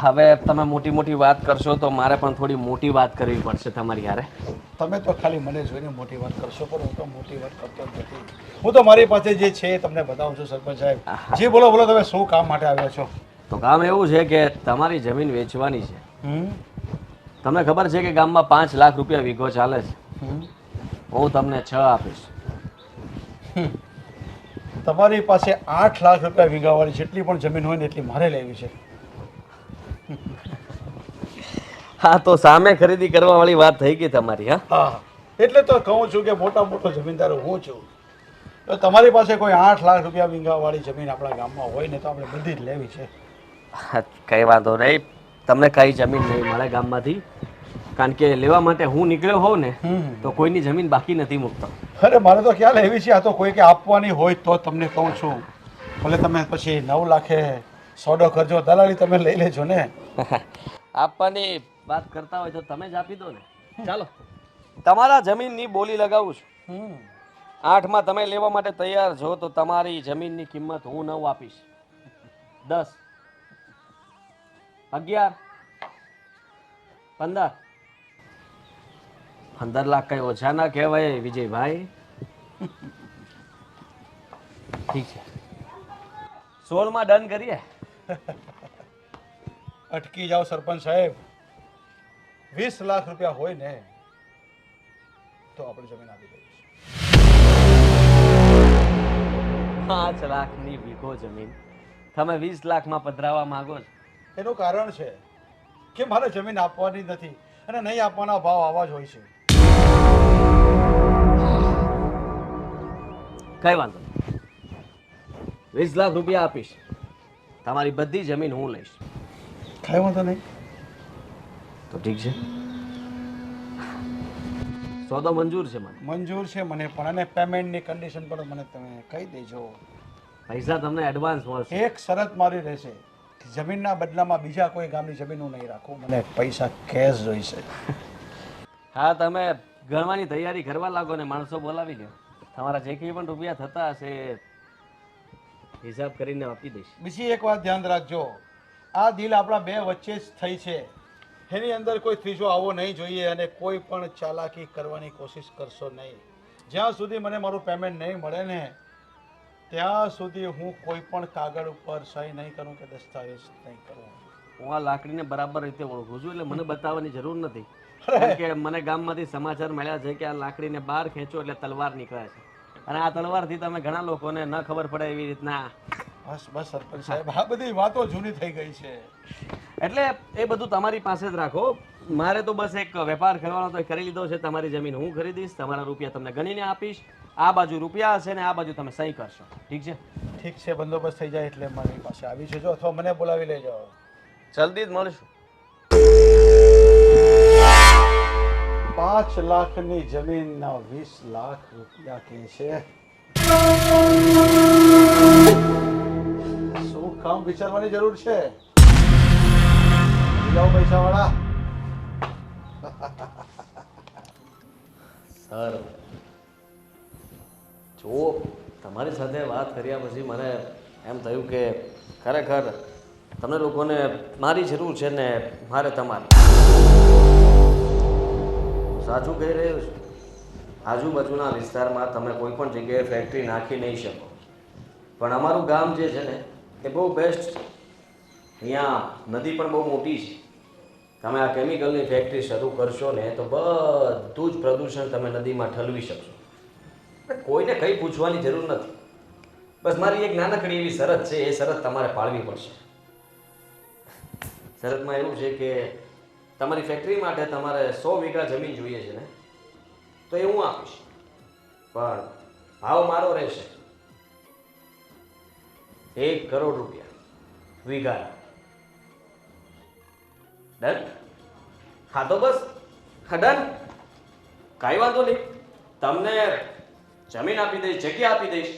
હવે તમે મોટી વાત કરશો તો મારે પણ થોડી મોટી વાત કરવી પડશે તમારી યારે. તમે તો ખાલી મને જોઈને મોટી વાત કરશો, પણ હું તો મોટી વાત કરતો જ નથી. હું તો મારી પાસે જે છે એ તમને બતાવું છું. સરપંચ સાહેબ, જી બોલો બોલો, તમે શું કામ માટે આવ્યા છો? તો કામ એવું છે કે તમારી જમીન વેચવાની છે. તમને ખબર છે કે ગામમાં 5 લાખ રૂપિયા વીઘો ચાલે છે. હું તમને 6 આપીશ. તમારી પાસે 8 લાખ રૂપિયા વીઘાવાળી જેટલી પણ જમીન હોય ને એટલી મારે લેવી છે. હા, તો સામે ખરીદી કરવા વાળી વાત થઈ ગઈ તમારી. હા, એટલે તો કહું છું કે મોટો જમીનદાર હું છું. તો તમારી પાસે કોઈ 8 લાખ રૂપિયા વીઘાવાળી જમીન આપણા ગામમાં હોય ને તો આપણે બધી જ લેવી છે. કઈ વાંધો નહીં, તમને કઈ જમીન નહીં મળે ગામમાંથી, કારણ કે લેવા માટે હું નીકળ્યો હોઉં ને તો કોઈની જમીન બાકી નથી મૂકતો. અરે મારે તો ખ્યાલ એવી છે, આ તો કોઈ કે આપવાની હોય તો તમને કહું છું. ભલે તમે પછી 9 લાખે સોદો કરજો, દલાલી તમે લઈ લેજો ને. આપવાની વાત કરતા હોય તો તમે જ આપી દો ને. ચાલો, તમારા જમીનની બોલી લગાવું છું. 8માં તમે લેવા માટે તૈયાર છો તો તમારી જમીનની કિંમત હું 9 આપીશ. 10, 11, 15. 15 લાખ કઈ ઓછા ના કહેવાય વિજયભાઈ. ઠીક છે, 16માં ડન કરીએ. અટકી જાઓ સરપંચ સાહેબ. 20 લાખ રૂપિયા હોય ને તો આપણે જમીન આપી દઈશું. 5 લાખની વીઘો જમીન તમે 20 લાખમાં પધરાવા માંગો છો? એનું કારણ છે કે મારે જમીન આપવાની નથી, અને નહીં આપવાના ભાવ આવા જ હોય છે. કઈ વાંધો નહીં, 20 લાખ રૂપિયા આપીશ. તમારી બધી જમીન હું લઈશ. કઈ વાંધો નહીં. તો ઠીક છે, સોદો મંજૂર છે મને. મંજૂર છે મને પણ, અને પેમેન્ટની કન્ડિશન પણ મને તમે કહી દેજો. પૈસા તમને એડવાન્સ મળશે. એક શરત મારી રહેશે, જમીનના બદલામાં બીજા કોઈ ગામની જમીન હું નહીં રાખું, મને પૈસા કેશ જોઈશે. હા, તમે ગણવાની તૈયારી કરવા લાગો ને માણસો બોલાવી લો. તમારા જે કંઈ પણ રૂપિયા થતા હશે એ હિસાબ કરીને આપી દઈશ. બીજી એક વાત ધ્યાન રાખજો, આ ડીલ આપણા બે વચ્ચે જ થઈ છે, એની અંદર કોઈ ત્રીજો આવો નહીં જોઈએ અને કોઈ પણ ચાલાકી કરવાની કોશિશ કરશો નહીં. જ્યાં સુધી મને મારું પેમેન્ટ નહીં મળે ને ત્યાં સુધી હું કોઈ પણ કાગળ ઉપર સહી નહીં કરું કે દસ્તાવેજ નહીં કરું. હું આ લાકડીને બરાબર રીતે ઓળખું છું એટલે મને બતાવવાની જરૂર નથી. કારણ કે મને ગામમાંથી સમાચાર મળ્યા છે કે આ લાકડીને બહાર ખેંચો એટલે તલવાર નીકળે છે અને આ તલવારથી તમે ઘણા લોકોને ન ખબર પડે એવી રીતના. બસ બસ સરપંચ સાહેબ, આ બધી વાતો જૂની થઈ ગઈ છે. એટલે એ બધું તમારી પાસે જ રાખો. મારે તો બસ એક વેપાર કરવાનો તો કરી લીધો છે. તમારી જમીન હું ખરીદીશ, તમારા રૂપિયા તમને ગણીને આપીશ. આ બાજુ રૂપિયા હશે ને આ બાજુ તમે સહી કરશો. ઠીક છે? ઠીક છે, બંદોબસ્ત થઈ જાય એટલે મારી પાસે આવી જજો અથવા મને બોલાવી લેજો. જલ્દી જ મળશું. 5 લાખની જમીનના 20 લાખ રૂપિયા કે છે. શું કામ વિચારવાની જરૂર છે? જાઓ પૈસા વાળા. સર જો તમારી સાથે વાત કર્યા પછી મને એમ થયું કે ખરેખર તમને લોકોને મારી જરૂર છે ને મારે તમારી. સાચું કહી રહ્યો છું. આજુબાજુના વિસ્તારમાં તમે કોઈ પણ જગ્યાએ ફેક્ટરી નાખી નહીં શકો, પણ અમારું ગામ જે છે ને એ બહુ બેસ્ટ છે. અહીંયા નદી પણ બહુ મોટી છે. તમે આ કેમિકલની ફેક્ટરી શરૂ કરશો ને તો બધું જ પ્રદૂષણ તમે નદીમાં ઠલવી શકશો. કોઈને કંઈ પૂછવાની જરૂર નથી. બસ મારી એક નાનકડી એવી શરત છે, એ શરત તમારે પાળવી પડશે. શરતમાં એવું છે કે તમારી ફેક્ટરી માટે તમારે 100 વીઘા જમીન જોઈએ છે ને તો એ હું આપીશ, પણ ભાવ મારો રહેશે 1 કરોડ રૂપિયા વીઘા. ડન? હા તો બસ ડન. કાંઈ વાંધો નહીં. તમને જમીન આપી દઈશ, જગ્યા આપી દઈશ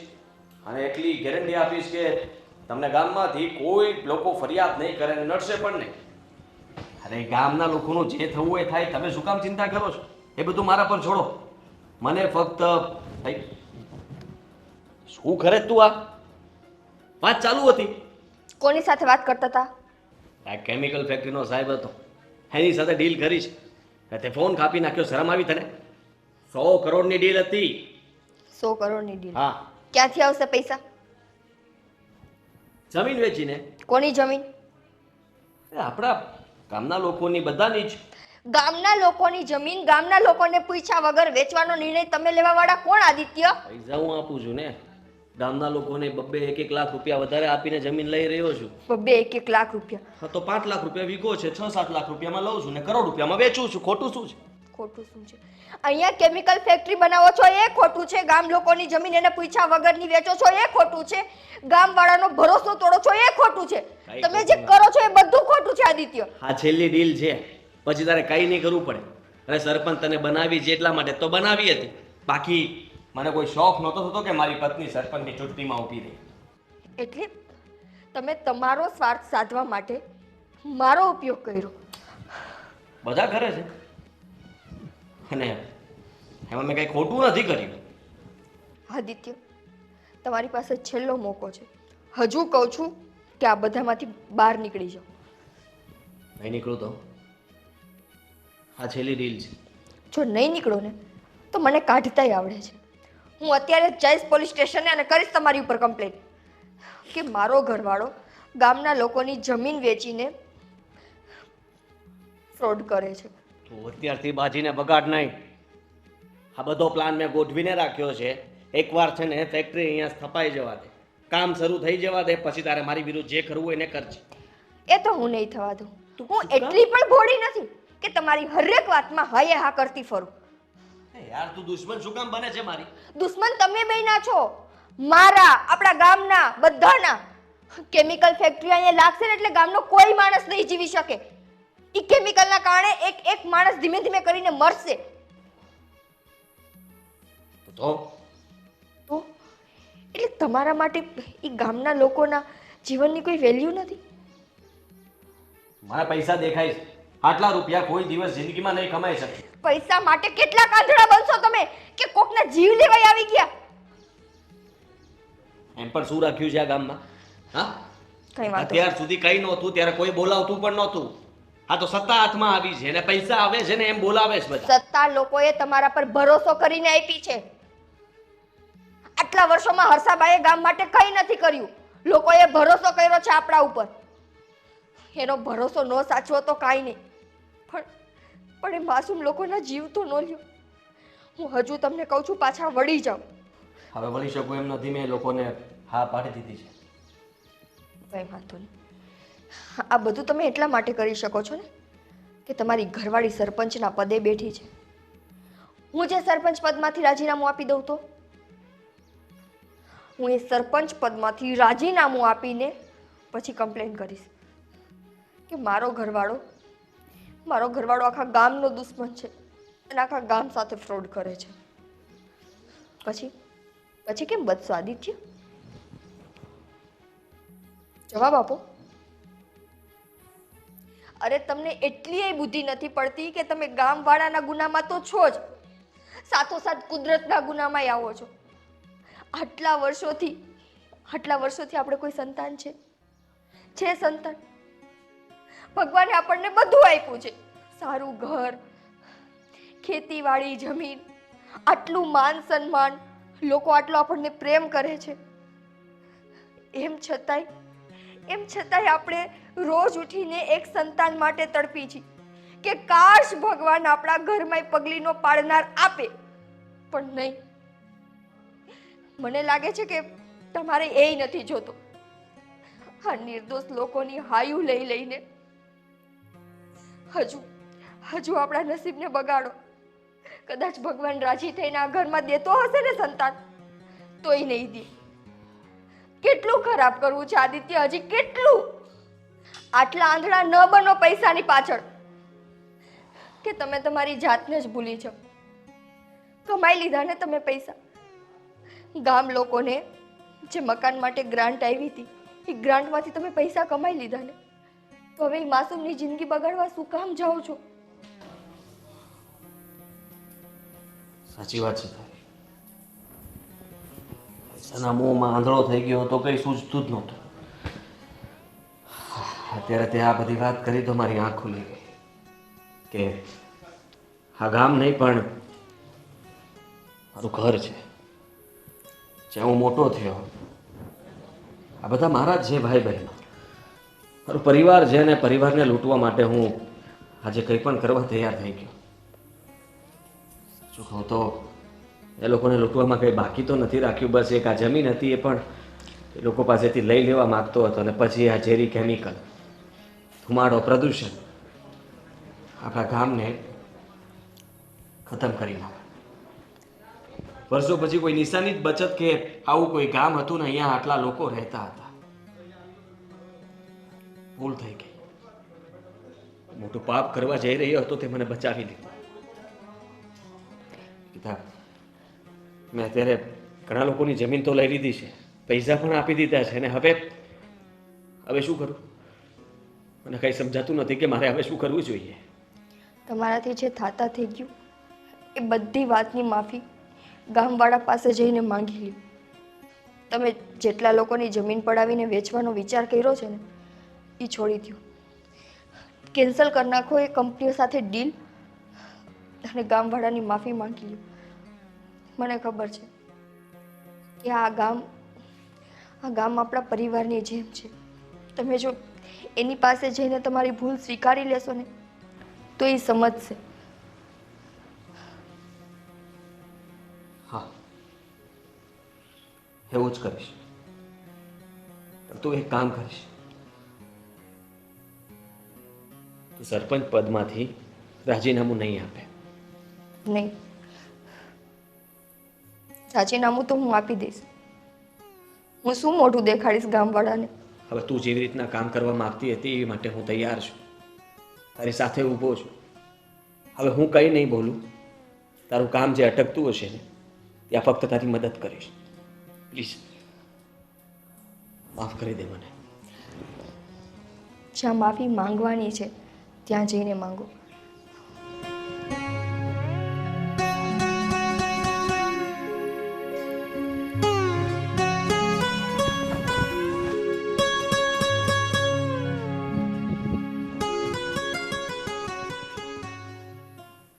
અને એટલી ગેરંટી આપીશ કે તમને ગામમાંથી કોઈ લોકો ફરિયાદ નહીં કરે અને નડશે પણ નહીં. અરે ગામના લોકોનું જે થવું એ થાય. તમે શું કામ ચિંતા કરો છો? એ બધું મારા પર છોડો. મને ફક્ત શું કરે તું? આ વાત ચાલુ હતી. કોની સાથે વાત કરતા હતા? આ કેમિકલ ફેક્ટરીનો સાહેબ હતો, એની સાથે ડીલ કરી છે. તે ફોન કાપી નાખ્યો. શરમ આવી તને? 100 કરોડની ડીલ હતી. 100 કરોડની ડીલ? હા. ક્યાંથી આવશે પૈસા? જમીન વેચીને. કોની જમીન? આપણા ગામના લોકોની, બધાની જ. ગામના લોકોની જમીન ગામના લોકોને પૂછ્યા વગર વેચવાનો નિર્ણય તમે લેવા વાળા કોણ આદિત્ય? પૈસા હું આપું છું ને. ગામના લોકોને 2-1 લાખ રૂપિયા વધારે આપીને જમીન લઈ રહ્યો છું. 2-1 લાખ રૂપિયા? હા તો 5 લાખ રૂપિયા વીઘો છે. 6-7 લાખ રૂપિયામાં લઉં છું ને કરોડ રૂપિયામાં વેચું છું. ખોટું શું છે? ખોટું શું છે? અહીંયા કેમિકલ ફેક્ટરી બનાવો છો એ ખોટું છે. ગામ લોકોની જમીન એને પૂછ્યા વગરની વેચો છો એ ખોટું છે. ગામ વાળાનો ભરોસો તોડો છો એ ખોટું છે. તમે જે કરો છો એ બધું ખોટું છે આદિત્ય. આ છેલ્લી ડીલ છે, પછી તારે કંઈ નહીં કરવું પડે. અને સરપંચ તને બનાવી છે એટલા માટે તો બનાવી હતી. બાકી મને કોઈ શોખ નહોતો થતો કે મારી પત્ની સરપંચની ચૂંટણીમાં ઊભી રહી. એટલે તમે તમારો સ્વાર્થ સાધવા માટે મારો ઉપયોગ કર્યો. બધા કરે છે અને એમાં મેં કંઈ ખોટું નથી કર્યું. આદિત્ય, તમારી પાસે છેલ્લો મોકો છે. હજુ કહું છું કે આ બધામાંથી બહાર નીકળી જાઓ. નહીં નીકળું તો આ છેલ્લી ડીલ છે. જો નહીં નીકળો ને તો મને કાઢતાય આવડે છે. હું અત્યારે જ જઈશ પોલીસ સ્ટેશને અને કરીશ તમારી ઉપર કમ્પ્લેન કે મારો ઘરવાળો ગામના લોકોની જમીન વેચીને ફ્રોડ કરે છે. તો અત્યારથી બાજીને બગાડ નહીં. આ બધો પ્લાન મેં ગોઠવીને રાખ્યો છે. એકવાર છે ને ફેક્ટરી અહીંયા સ્થપાઈ જવા દે, કામ શરૂ થઈ જવા દે, પછી તારે મારી વિરુદ્ધ જે કરવું હોય એને કરજે. એ તો હું નહીં થવા દઉં. હું એટલી પણ ભોળી નથી કે તમારી હરેક વાતમાં હાયે હા કરતી ફરું. યાર તું દુશ્મન શું કામ બને છે મારી? દુશ્મન તમે બેયના છો, મારા, આપણા ગામના, બધાના. કેમિકલ ફેક્ટરી અહીંયા લાગશે ને એટલે ગામનો કોઈ માણસ નહીં જીવી શકે. ઈ કેમિકલના કારણે એક માણસ ધીમે ધીમે કરીને મરશે. તો એટલે તમારા માટે ઈ ગામના લોકોના જીવનની કોઈ વેલ્યુ નથી? મારા પૈસા દેખાય છે. આટલા રૂપિયા કોઈ દિવસ જિંદગીમાં નહીં કમાઈ શકે. પૈસા માટે કેટલા કાંધડા બનશો તમે કે કોકના જીવ લેવાય આવી ગયા? એમ પણ શું રાખ્યું છે આ ગામમાં? હા, કઈ વાંધો અત્યાર સુધી કઈ નહોતું, ત્યારે કોઈ બોલાવતું પણ નહોતું. આ તો સત્તા હાથમાં આવી છે અને પૈસા આવે છે ને એમ બોલાવે છે બધા. સત્તા લોકોએ તમારા પર ભરોસો કરીને આપી છે. આટલા વર્ષોમાં હર્ષાબાઈએ ગામ માટે કંઈ નથી કર્યું. લોકોએ ભરોસો કર્યો છે આપણા ઉપર. એનો ભરોસો ન સાચવો તો કાંઈ નહીં, પણ એ માસૂમ લોકોના જીવ તો ન લ્યો. હું હજુ તમને કહું છું, પાછા વળી જાઓ. હવે વળી શકું એમ નથી, મેં લોકોને હા પાડી દીધી છે. કંઈ વાંધો નહીં. આ બધું તમે એટલા માટે કરી શકો છો ને કે તમારી ઘરવાળી સરપંચના પદે બેઠી છે. હું જે સરપંચ પદમાંથી રાજીનામું આપી દઉં તો હું એ સરપંચ પદમાંથી રાજીનામું આપીને પછી કમ્પ્લેન કરીશ કે મારો ઘરવાળો આખા ગામનો દુશ્મન છે અને આખા ગામ સાથે ફ્રોડ કરે છે. પછી કેમ બચશો આદિત્ય? જવાબ આપો. અરે તમને એટલી બુદ્ધિ નથી પડતી કે તમે ગામવાળાના ગુનામાં તો છો જ, સાથોસાથ કુદરતના ગુનામાં આવો છો. આટલા વર્ષોથી આપણે કોઈ સંતાન છે સંતાન? ભગવાને આપણને બધું આપ્યું છે, સારું ઘર, ખેતીવાડી, જમીન, આટલું માન સન્માન, લોકો આટલો આપણને પ્રેમ કરે છે. એમ છતાંય આપણે રોજ ઉઠીને એક સંતાન માટે તડપી છીએ કે કાશ ભગવાન આપણા ઘરમાં પગલીનો પાડનાર આપે. પણ નહીં, મને લાગે છે કે તમારે એ નથી જોતો. આ નિર્દોષ લોકોની હાયું લઈને હજુ આપણા નસીબને બગાડો. કદાચ ભગવાન રાજી થઈને આ ઘરમાં દેતો હશે ને સંતાન, તોય નહીં દે. કેટલું ખરાબ કરવું છે આદિત્ય, હજી કેટલું? આટલા આંધળા ન બનો પૈસાની પાછળ કે તમે તમારી જાતને જ ભૂલી જાઓ. કમાઈ લીધા ને તમે પૈસા. ગામ લોકોને જે મકાન માટે ગ્રાન્ટ આવી હતી, એ ગ્રાન્ટમાંથી તમે પૈસા કમાઈ લીધા ને, તો હવે માસૂમની જિંદગી બગાડવા શું કામ જાઓ છો? સાચી વાત છે તારી. પૈસાના મોહમાં આંધળો થઈ ગયો તો કંઈ સૂઝતું જ નહોતું. અત્યારે તે આ બધી વાત કરી તો મારી આંખ ખુલી ગઈ કે આ ગામ નહીં પણ મારું ઘર છે. જ્યાં હું મોટો થયો, આ બધા મારા જ છે ભાઈ બહેનો, મારું પરિવાર છે અને પરિવારને લૂંટવા માટે હું આજે કંઈ પણ કરવા તૈયાર થઈ ગયો. શું કહું તો એ લોકોને લૂંટવામાં કંઈ બાકી તો નથી રાખ્યું. બસ એક આ જમીન હતી, એ પણ એ લોકો પાસેથી લઈ લેવા માગતો હતો અને પછી આ ઝેરી કેમિકલ, ધુમાડો, પ્રદૂષણ આપણા ગામને ખતમ કરી નાખે. વર્ષો પછી કોઈ નિશાની જ બચત કે આવું કોઈ ગામ હતું ને અહીંયા આટલા લોકો રહેતા હતા. ભૂલ થઈ ગઈ. મોટું પાપ કરવા જઈ રહ્યો હતો, તે મને બચાવી લીધો. મેં અત્યારે ઘણા લોકોની જમીન તો લઈ લીધી છે, પૈસા પણ આપી દીધા છે, અને હવે શું કરું? મને કંઈ સમજાતું નથી કે મારે હવે શું કરવું જોઈએ. તમારાથી જે થાતા થઈ ગયું એ બધી વાતની માફી ગામવાળા પાસે જઈને માંગી લ્યો. તમે જેટલા લોકોની જમીન પડાવીને વેચવાનો વિચાર કર્યો છે ને, એ છોડી દો. કેન્સલ કરી નાખો એ કંપનીઓ સાથે ડીલ અને ગામવાળાની માફી માંગી લ્યો. મને ખબર છે કે આ ગામ આપણા પરિવારની જેમ છે. તમે જો એની પાસે જઈને તમારી ભૂલ સ્વીકારી લેશો ને તો એ સમજશે. હા, એવું જ કરીશ. તું એક કામ કરીશ, તું સરપંચ પદમાંથી રાજીનામું નહીં આપે. નહીં, રાજીનામું તો હું આપી દઈશ. હું શું મોઢું દેખાડીશ ગામવાળાને? હવે તું જેવી રીતના કામ કરવા માંગતી હતી એ માટે હું તૈયાર છું, તારી સાથે ઊભો છું. હવે હું કંઈ નહીં બોલું. તારું કામ જે અટકતું હશે ને ત્યાં ફક્ત તારી મદદ કરીશ. પ્લીઝ માફ કરી દે મને. જ્યાં માફી માંગવાની છે ત્યાં જઈને માંગો.